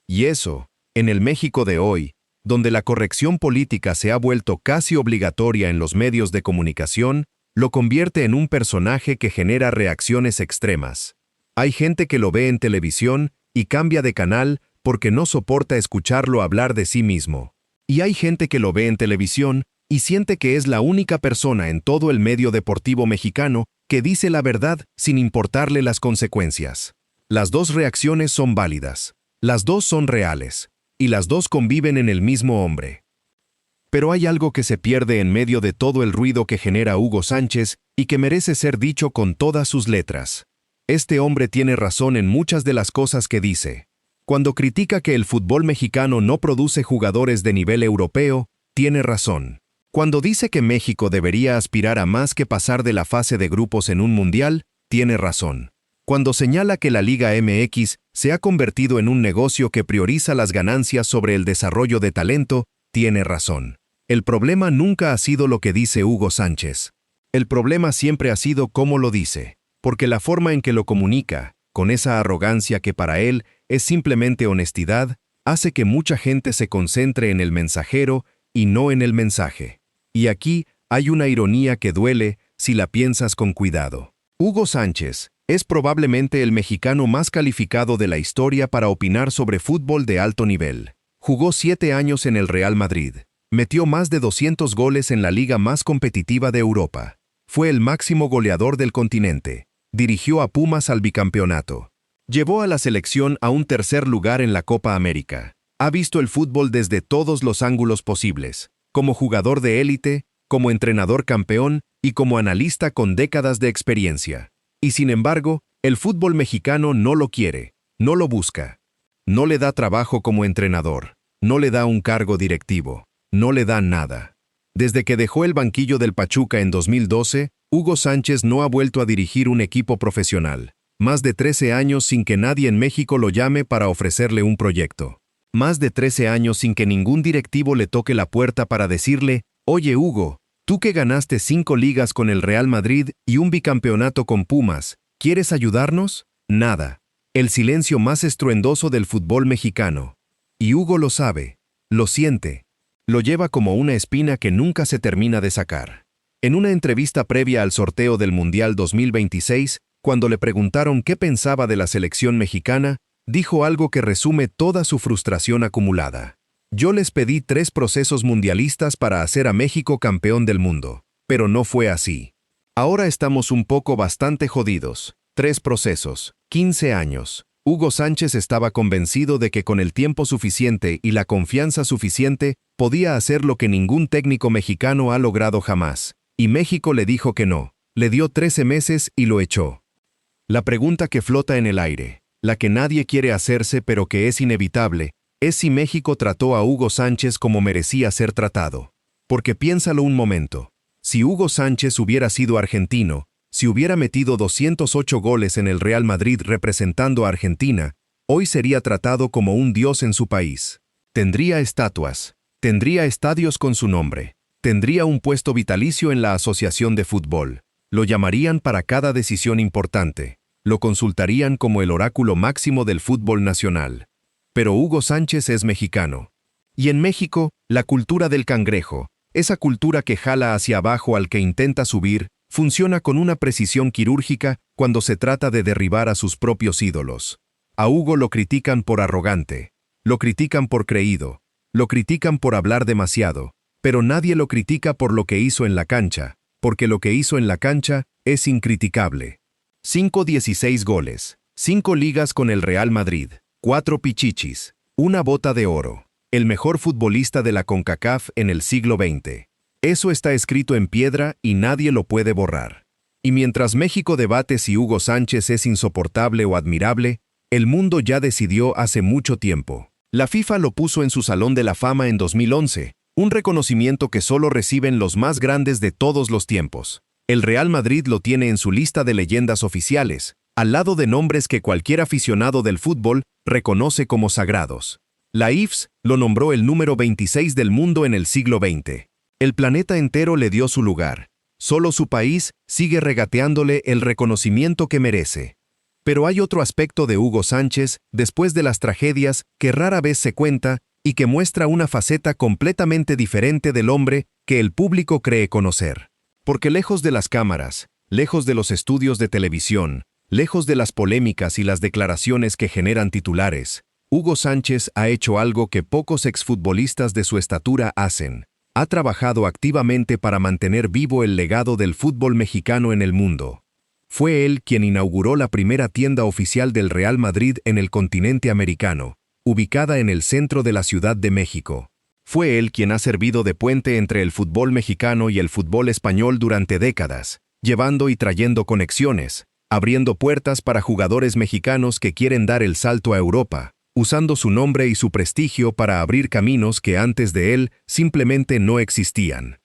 Y eso, en el México de hoy, donde la corrección política se ha vuelto casi obligatoria en los medios de comunicación, lo convierte en un personaje que genera reacciones extremas. Hay gente que lo ve en televisión y cambia de canal porque no soporta escucharlo hablar de sí mismo. Y hay gente que lo ve en televisión y siente que es la única persona en todo el medio deportivo mexicano que dice la verdad sin importarle las consecuencias. Las dos reacciones son válidas, las dos son reales, y las dos conviven en el mismo hombre. Pero hay algo que se pierde en medio de todo el ruido que genera Hugo Sánchez y que merece ser dicho con todas sus letras. Este hombre tiene razón en muchas de las cosas que dice. Cuando critica que el fútbol mexicano no produce jugadores de nivel europeo, tiene razón. Cuando dice que México debería aspirar a más que pasar de la fase de grupos en un mundial, tiene razón. Cuando señala que la Liga MX se ha convertido en un negocio que prioriza las ganancias sobre el desarrollo de talento, tiene razón. El problema nunca ha sido lo que dice Hugo Sánchez. El problema siempre ha sido cómo lo dice, porque la forma en que lo comunica, con esa arrogancia que para él es simplemente honestidad, hace que mucha gente se concentre en el mensajero y no en el mensaje. Y aquí hay una ironía que duele si la piensas con cuidado. Hugo Sánchez es probablemente el mexicano más calificado de la historia para opinar sobre fútbol de alto nivel. Jugó 7 años en el Real Madrid. Metió más de 200 goles en la liga más competitiva de Europa. Fue el máximo goleador del continente. Dirigió a Pumas al bicampeonato. Llevó a la selección a un tercer lugar en la Copa América. Ha visto el fútbol desde todos los ángulos posibles, como jugador de élite, como entrenador campeón y como analista con décadas de experiencia. Y sin embargo, el fútbol mexicano no lo quiere, no lo busca. No le da trabajo como entrenador, no le da un cargo directivo, no le da nada. Desde que dejó el banquillo del Pachuca en 2012, Hugo Sánchez no ha vuelto a dirigir un equipo profesional. Más de 13 años sin que nadie en México lo llame para ofrecerle un proyecto. Más de 13 años sin que ningún directivo le toque la puerta para decirle, oye Hugo, tú que ganaste 5 ligas con el Real Madrid y un bicampeonato con Pumas, ¿quieres ayudarnos? Nada. El silencio más estruendoso del fútbol mexicano. Y Hugo lo sabe, lo siente, lo lleva como una espina que nunca se termina de sacar. En una entrevista previa al sorteo del Mundial 2026, cuando le preguntaron qué pensaba de la selección mexicana, dijo algo que resume toda su frustración acumulada. Yo les pedí 3 procesos mundialistas para hacer a México campeón del mundo, pero no fue así. Ahora estamos un poco bastante jodidos. 3 procesos, 15 años. Hugo Sánchez estaba convencido de que con el tiempo suficiente y la confianza suficiente podía hacer lo que ningún técnico mexicano ha logrado jamás. Y México le dijo que no. Le dio 13 meses y lo echó. La pregunta que flota en el aire, la que nadie quiere hacerse pero que es inevitable, es si México trató a Hugo Sánchez como merecía ser tratado. Porque piénsalo un momento. Si Hugo Sánchez hubiera sido argentino, Si hubiera metido 208 goles en el Real Madrid representando a Argentina, hoy sería tratado como un dios en su país. Tendría estatuas, tendría estadios con su nombre, tendría un puesto vitalicio en la Asociación de Fútbol. Lo llamarían para cada decisión importante. Lo consultarían como el oráculo máximo del fútbol nacional. Pero Hugo Sánchez es mexicano. Y en México, la cultura del cangrejo, esa cultura que jala hacia abajo al que intenta subir, funciona con una precisión quirúrgica cuando se trata de derribar a sus propios ídolos. A Hugo lo critican por arrogante, lo critican por creído, lo critican por hablar demasiado, pero nadie lo critica por lo que hizo en la cancha, porque lo que hizo en la cancha es incriticable. 16 goles, 5 ligas con el Real Madrid, 4 pichichis, una bota de oro, el mejor futbolista de la CONCACAF en el siglo XX. Eso está escrito en piedra y nadie lo puede borrar. Y mientras México debate si Hugo Sánchez es insoportable o admirable, el mundo ya decidió hace mucho tiempo. La FIFA lo puso en su Salón de la Fama en 2011, un reconocimiento que solo reciben los más grandes de todos los tiempos. El Real Madrid lo tiene en su lista de leyendas oficiales, al lado de nombres que cualquier aficionado del fútbol reconoce como sagrados. La IFS lo nombró el número 26 del mundo en el siglo XX. El planeta entero le dio su lugar. Solo su país sigue regateándole el reconocimiento que merece. Pero hay otro aspecto de Hugo Sánchez, después de las tragedias, que rara vez se cuenta y que muestra una faceta completamente diferente del hombre que el público cree conocer. Porque lejos de las cámaras, lejos de los estudios de televisión, lejos de las polémicas y las declaraciones que generan titulares, Hugo Sánchez ha hecho algo que pocos exfutbolistas de su estatura hacen. Ha trabajado activamente para mantener vivo el legado del fútbol mexicano en el mundo. Fue él quien inauguró la primera tienda oficial del Real Madrid en el continente americano, ubicada en el centro de la Ciudad de México. Fue él quien ha servido de puente entre el fútbol mexicano y el fútbol español durante décadas, llevando y trayendo conexiones, abriendo puertas para jugadores mexicanos que quieren dar el salto a Europa, usando su nombre y su prestigio para abrir caminos que antes de él simplemente no existían.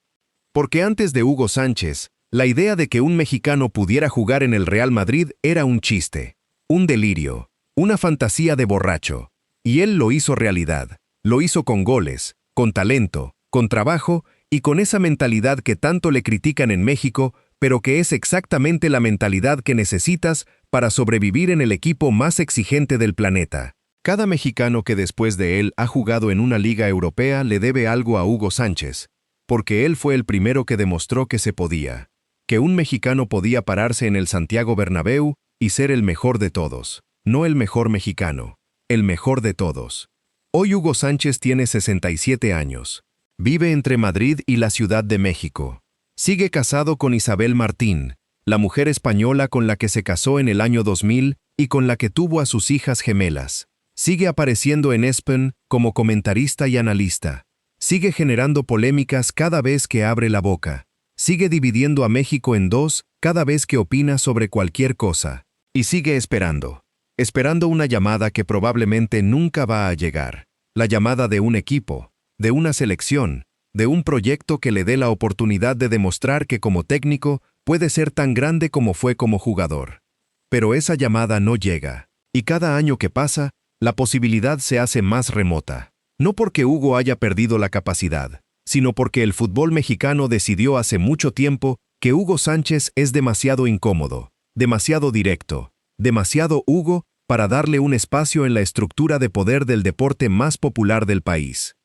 Porque antes de Hugo Sánchez, la idea de que un mexicano pudiera jugar en el Real Madrid era un chiste, un delirio, una fantasía de borracho. Y él lo hizo realidad, lo hizo con goles, con talento, con trabajo y con esa mentalidad que tanto le critican en México, pero que es exactamente la mentalidad que necesitas para sobrevivir en el equipo más exigente del planeta. Cada mexicano que después de él ha jugado en una liga europea le debe algo a Hugo Sánchez, porque él fue el primero que demostró que se podía, que un mexicano podía pararse en el Santiago Bernabéu y ser el mejor de todos, no el mejor mexicano, el mejor de todos. Hoy Hugo Sánchez tiene 67 años. Vive entre Madrid y la Ciudad de México. Sigue casado con Isabel Martín, la mujer española con la que se casó en el año 2000 y con la que tuvo a sus hijas gemelas. Sigue apareciendo en ESPN como comentarista y analista. Sigue generando polémicas cada vez que abre la boca. Sigue dividiendo a México en dos cada vez que opina sobre cualquier cosa. Y sigue esperando. Esperando una llamada que probablemente nunca va a llegar. La llamada de un equipo, de una selección, de un proyecto que le dé la oportunidad de demostrar que como técnico puede ser tan grande como fue como jugador. Pero esa llamada no llega. Y cada año que pasa, la posibilidad se hace más remota. No porque Hugo haya perdido la capacidad, sino porque el fútbol mexicano decidió hace mucho tiempo que Hugo Sánchez es demasiado incómodo, demasiado directo, demasiado Hugo para darle un espacio en la estructura de poder del deporte más popular del país.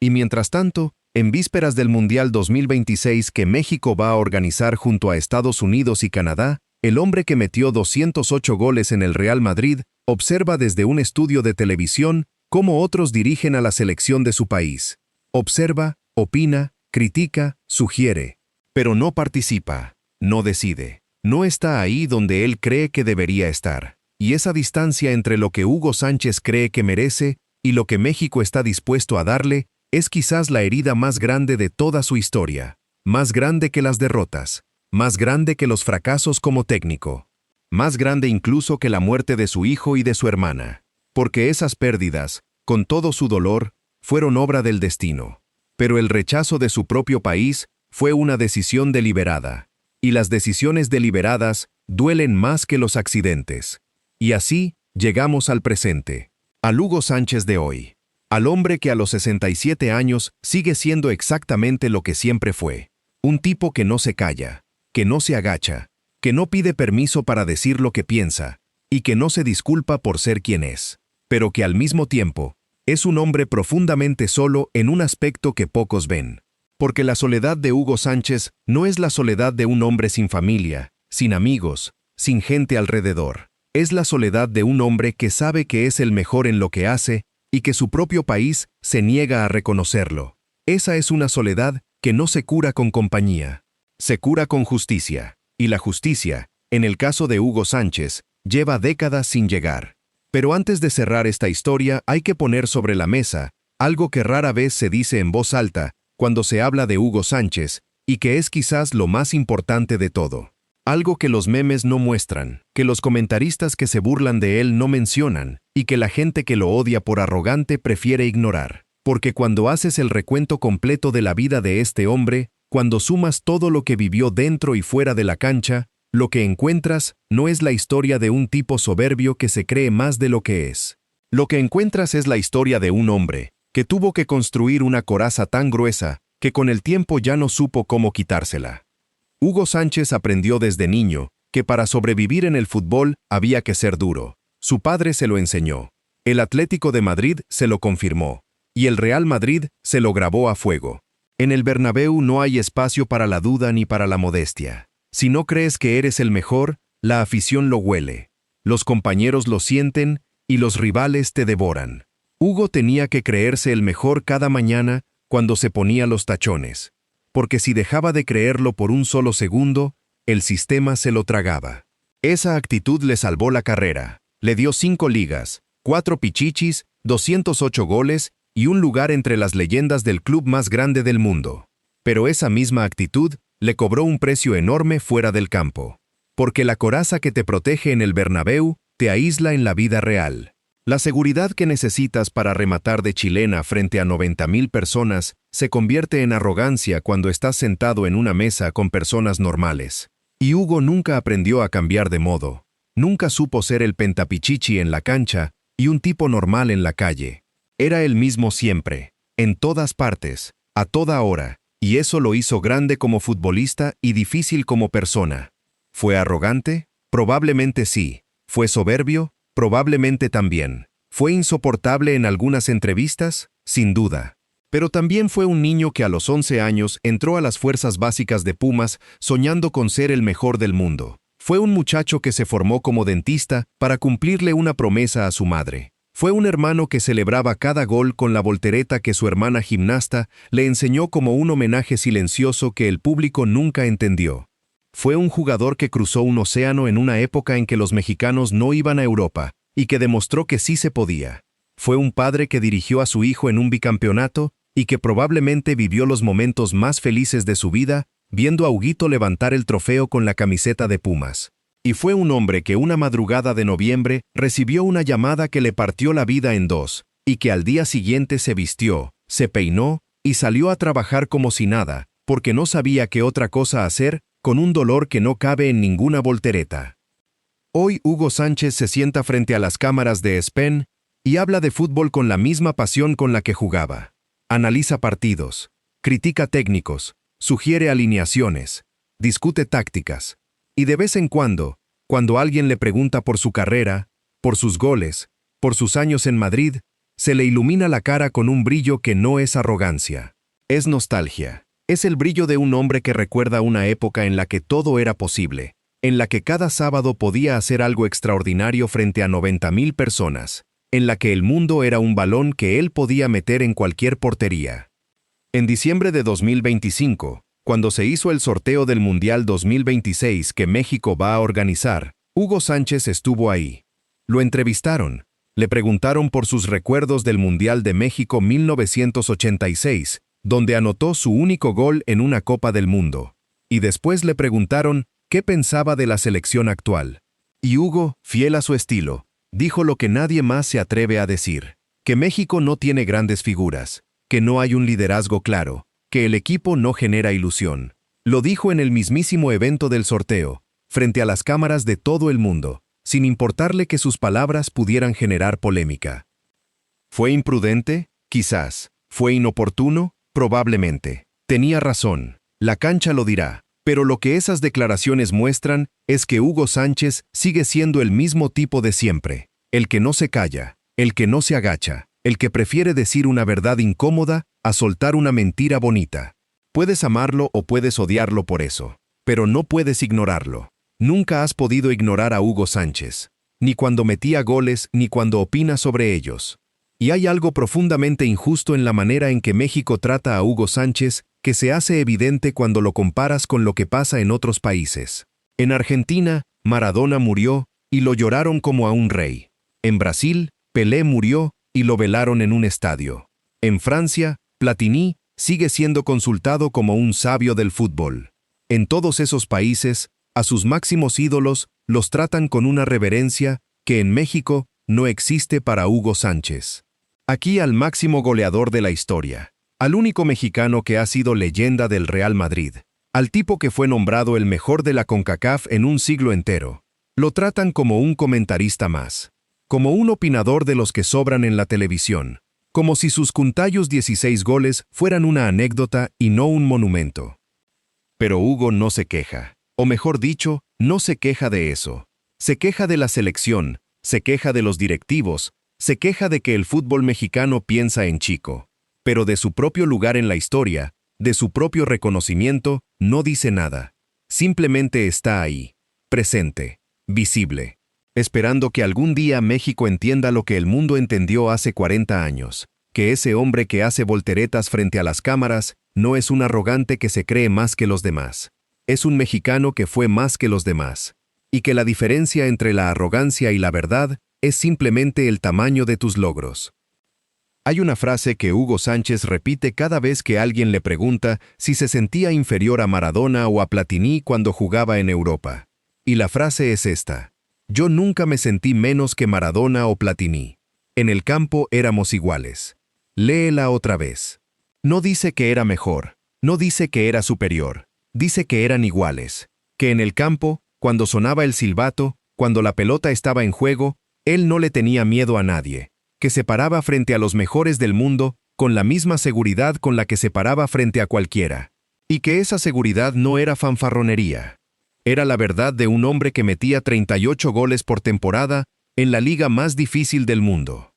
Y mientras tanto, en vísperas del Mundial 2026 que México va a organizar junto a Estados Unidos y Canadá, el hombre que metió 208 goles en el Real Madrid observa desde un estudio de televisión cómo otros dirigen a la selección de su país. Observa, opina, critica, sugiere, pero no participa, no decide. No está ahí donde él cree que debería estar. Y esa distancia entre lo que Hugo Sánchez cree que merece y lo que México está dispuesto a darle es quizás la herida más grande de toda su historia, más grande que las derrotas, más grande que los fracasos como técnico, más grande incluso que la muerte de su hijo y de su hermana, porque esas pérdidas, con todo su dolor, fueron obra del destino. Pero el rechazo de su propio país fue una decisión deliberada. y las decisiones deliberadas duelen más que los accidentes. Y así, llegamos al presente. Al Hugo Sánchez de hoy. Al hombre que a los 67 años sigue siendo exactamente lo que siempre fue. Un tipo que no se calla, que no se agacha, que no pide permiso para decir lo que piensa, y que no se disculpa por ser quien es, pero que al mismo tiempo, es un hombre profundamente solo en un aspecto que pocos ven. Porque la soledad de Hugo Sánchez no es la soledad de un hombre sin familia, sin amigos, sin gente alrededor. Es la soledad de un hombre que sabe que es el mejor en lo que hace y que su propio país se niega a reconocerlo. Esa es una soledad que no se cura con compañía. Se cura con justicia. Y la justicia, en el caso de Hugo Sánchez, lleva décadas sin llegar. Pero antes de cerrar esta historia hay que poner sobre la mesa algo que rara vez se dice en voz alta cuando se habla de Hugo Sánchez, y que es quizás lo más importante de todo. Algo que los memes no muestran, que los comentaristas que se burlan de él no mencionan, y que la gente que lo odia por arrogante prefiere ignorar. Porque cuando haces el recuento completo de la vida de este hombre, cuando sumas todo lo que vivió dentro y fuera de la cancha, lo que encuentras no es la historia de un tipo soberbio que se cree más de lo que es. Lo que encuentras es la historia de un hombre que tuvo que construir una coraza tan gruesa que con el tiempo ya no supo cómo quitársela. Hugo Sánchez aprendió desde niño que para sobrevivir en el fútbol había que ser duro. Su padre se lo enseñó. El Atlético de Madrid se lo confirmó. Y el Real Madrid se lo grabó a fuego. En el Bernabéu no hay espacio para la duda ni para la modestia. Si no crees que eres el mejor, la afición lo huele. Los compañeros lo sienten y los rivales te devoran. Hugo tenía que creerse el mejor cada mañana cuando se ponía los tachones, porque si dejaba de creerlo por un solo segundo, el sistema se lo tragaba. Esa actitud le salvó la carrera, le dio 5 ligas, 4 pichichis, 208 goles y un lugar entre las leyendas del club más grande del mundo. Pero esa misma actitud le cobró un precio enorme fuera del campo, porque la coraza que te protege en el Bernabéu te aísla en la vida real. La seguridad que necesitas para rematar de chilena frente a 90,000 personas se convierte en arrogancia cuando estás sentado en una mesa con personas normales. Y Hugo nunca aprendió a cambiar de modo. Nunca supo ser el pentapichichi en la cancha y un tipo normal en la calle. Era el mismo siempre, en todas partes, a toda hora, y eso lo hizo grande como futbolista y difícil como persona. ¿Fue arrogante? Probablemente sí. ¿Fue soberbio? Probablemente también. ¿Fue insoportable en algunas entrevistas? Sin duda. Pero también fue un niño que a los 11 años entró a las fuerzas básicas de Pumas soñando con ser el mejor del mundo. Fue un muchacho que se formó como dentista para cumplirle una promesa a su madre. Fue un hermano que celebraba cada gol con la voltereta que su hermana gimnasta le enseñó como un homenaje silencioso que el público nunca entendió. Fue un jugador que cruzó un océano en una época en que los mexicanos no iban a Europa, y que demostró que sí se podía. Fue un padre que dirigió a su hijo en un bicampeonato, y que probablemente vivió los momentos más felices de su vida, viendo a Huguito levantar el trofeo con la camiseta de Pumas. Y fue un hombre que una madrugada de noviembre recibió una llamada que le partió la vida en dos, y que al día siguiente se vistió, se peinó, y salió a trabajar como si nada, porque no sabía qué otra cosa hacer, con un dolor que no cabe en ninguna voltereta. Hoy Hugo Sánchez se sienta frente a las cámaras de ESPN y habla de fútbol con la misma pasión con la que jugaba. Analiza partidos, critica técnicos, sugiere alineaciones, discute tácticas. Y de vez en cuando alguien le pregunta por su carrera, por sus goles, por sus años en Madrid, se le ilumina la cara con un brillo que no es arrogancia. Es nostalgia. Es el brillo de un hombre que recuerda una época en la que todo era posible, en la que cada sábado podía hacer algo extraordinario frente a 90,000 personas, en la que el mundo era un balón que él podía meter en cualquier portería. En diciembre de 2025, cuando se hizo el sorteo del Mundial 2026 que México va a organizar, Hugo Sánchez estuvo ahí. Lo entrevistaron, le preguntaron por sus recuerdos del Mundial de México 1986, donde anotó su único gol en una Copa del Mundo. Y después le preguntaron qué pensaba de la selección actual. Y Hugo, fiel a su estilo, dijo lo que nadie más se atreve a decir, que México no tiene grandes figuras, que no hay un liderazgo claro, que el equipo no genera ilusión, Lo dijo en el mismísimo evento del sorteo, frente a las cámaras de todo el mundo, sin importarle que sus palabras pudieran generar polémica. ¿Fue imprudente? Quizás. ¿Fue inoportuno? Probablemente. Tenía razón. La cancha lo dirá. Pero lo que esas declaraciones muestran es que Hugo Sánchez sigue siendo el mismo tipo de siempre. El que no se calla, el que no se agacha, el que prefiere decir una verdad incómoda a soltar una mentira bonita. Puedes amarlo o puedes odiarlo por eso, pero no puedes ignorarlo. Nunca has podido ignorar a Hugo Sánchez, ni cuando metía goles ni cuando opina sobre ellos. Y hay algo profundamente injusto en la manera en que México trata a Hugo Sánchez, que se hace evidente cuando lo comparas con lo que pasa en otros países. En Argentina, Maradona murió y lo lloraron como a un rey. En Brasil, Pelé murió y lo velaron en un estadio. En Francia, Platini sigue siendo consultado como un sabio del fútbol. En todos esos países, a sus máximos ídolos los tratan con una reverencia que en México no existe para Hugo Sánchez. Aquí al máximo goleador de la historia, al único mexicano que ha sido leyenda del Real Madrid, al tipo que fue nombrado el mejor de la CONCACAF en un siglo entero, lo tratan como un comentarista más, como un opinador de los que sobran en la televisión, como si sus cuntayos 16 goles fueran una anécdota y no un monumento. Pero Hugo no se queja, o mejor dicho, no se queja de eso. Se queja de la selección, se queja de los directivos, se queja de que el fútbol mexicano piensa en chico. Pero de su propio lugar en la historia, de su propio reconocimiento, no dice nada. Simplemente está ahí, presente, visible, esperando que algún día México entienda lo que el mundo entendió hace 40 años, que ese hombre que hace volteretas frente a las cámaras no es un arrogante que se cree más que los demás. Es un mexicano que fue más que los demás, y que la diferencia entre la arrogancia y la verdad es simplemente el tamaño de tus logros. Hay una frase que Hugo Sánchez repite cada vez que alguien le pregunta si se sentía inferior a Maradona o a Platini cuando jugaba en Europa. Y la frase es esta: yo nunca me sentí menos que Maradona o Platini. En el campo éramos iguales. Léela otra vez. No dice que era mejor, no dice que era superior, dice que eran iguales, que en el campo, cuando sonaba el silbato, cuando la pelota estaba en juego, él no le tenía miedo a nadie, que se paraba frente a los mejores del mundo con la misma seguridad con la que se paraba frente a cualquiera, y que esa seguridad no era fanfarronería. Era la verdad de un hombre que metía 38 goles por temporada en la liga más difícil del mundo.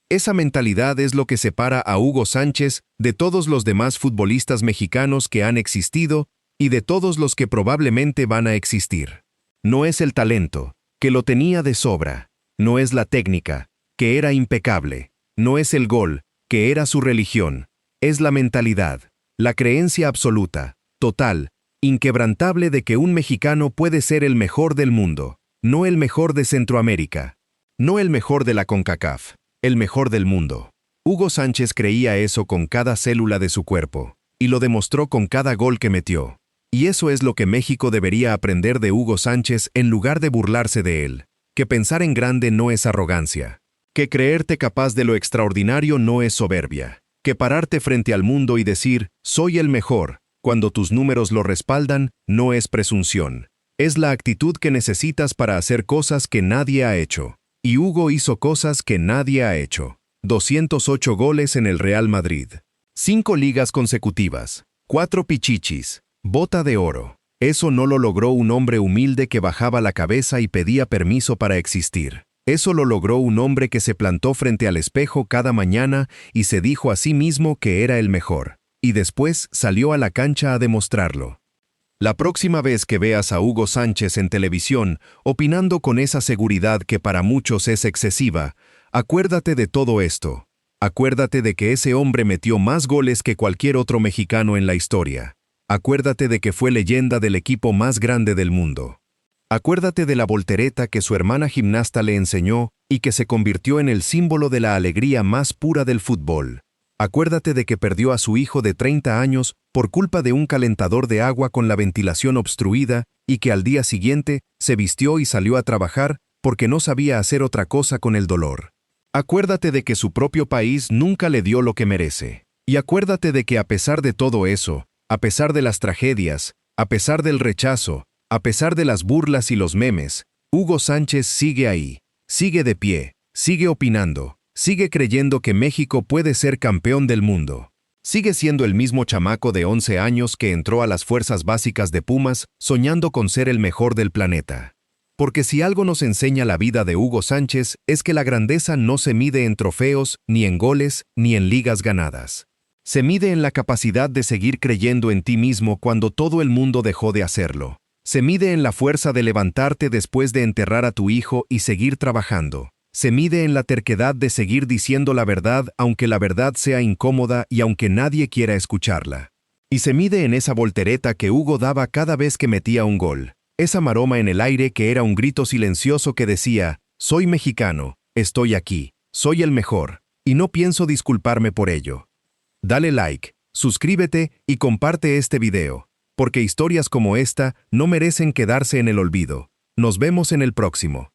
Esa mentalidad es lo que separa a Hugo Sánchez de todos los demás futbolistas mexicanos que han existido y de todos los que probablemente van a existir. No es el talento, que lo tenía de sobra. No es la técnica, que era impecable. No es el gol, que era su religión. Es la mentalidad, la creencia absoluta, total, inquebrantable de que un mexicano puede ser el mejor del mundo, no el mejor de Centroamérica, no el mejor de la CONCACAF, el mejor del mundo. Hugo Sánchez creía eso con cada célula de su cuerpo, y lo demostró con cada gol que metió. Y eso es lo que México debería aprender de Hugo Sánchez en lugar de burlarse de él, que pensar en grande no es arrogancia, que creerte capaz de lo extraordinario no es soberbia, que pararte frente al mundo y decir, soy el mejor, cuando tus números lo respaldan, no es presunción. Es la actitud que necesitas para hacer cosas que nadie ha hecho. Y Hugo hizo cosas que nadie ha hecho. 208 goles en el Real Madrid. 5 ligas consecutivas. 4 pichichis. Bota de oro. Eso no lo logró un hombre humilde que bajaba la cabeza y pedía permiso para existir. Eso lo logró un hombre que se plantó frente al espejo cada mañana y se dijo a sí mismo que era el mejor. Y después salió a la cancha a demostrarlo. La próxima vez que veas a Hugo Sánchez en televisión, opinando con esa seguridad que para muchos es excesiva, acuérdate de todo esto. Acuérdate de que ese hombre metió más goles que cualquier otro mexicano en la historia. Acuérdate de que fue leyenda del equipo más grande del mundo. Acuérdate de la voltereta que su hermana gimnasta le enseñó y que se convirtió en el símbolo de la alegría más pura del fútbol. Acuérdate de que perdió a su hijo de 30 años por culpa de un calentador de agua con la ventilación obstruida y que al día siguiente se vistió y salió a trabajar porque no sabía hacer otra cosa con el dolor. Acuérdate de que su propio país nunca le dio lo que merece. Y acuérdate de que a pesar de todo eso, a pesar de las tragedias, A pesar del rechazo, a pesar de las burlas y los memes, Hugo Sánchez sigue ahí, sigue de pie, sigue opinando, sigue creyendo que México puede ser campeón del mundo. Sigue siendo el mismo chamaco de 11 años que entró a las fuerzas básicas de Pumas soñando con ser el mejor del planeta. Porque si algo nos enseña la vida de Hugo Sánchez es que la grandeza no se mide en trofeos, ni en goles, ni en ligas ganadas. Se mide en la capacidad de seguir creyendo en ti mismo cuando todo el mundo dejó de hacerlo. Se mide en la fuerza de levantarte después de enterrar a tu hijo y seguir trabajando. Se mide en la terquedad de seguir diciendo la verdad aunque la verdad sea incómoda y aunque nadie quiera escucharla. Y se mide en esa voltereta que Hugo daba cada vez que metía un gol. Esa maroma en el aire que era un grito silencioso que decía, soy mexicano, estoy aquí, soy el mejor, y no pienso disculparme por ello. Dale like, suscríbete y comparte este video, porque historias como esta no merecen quedarse en el olvido. Nos vemos en el próximo.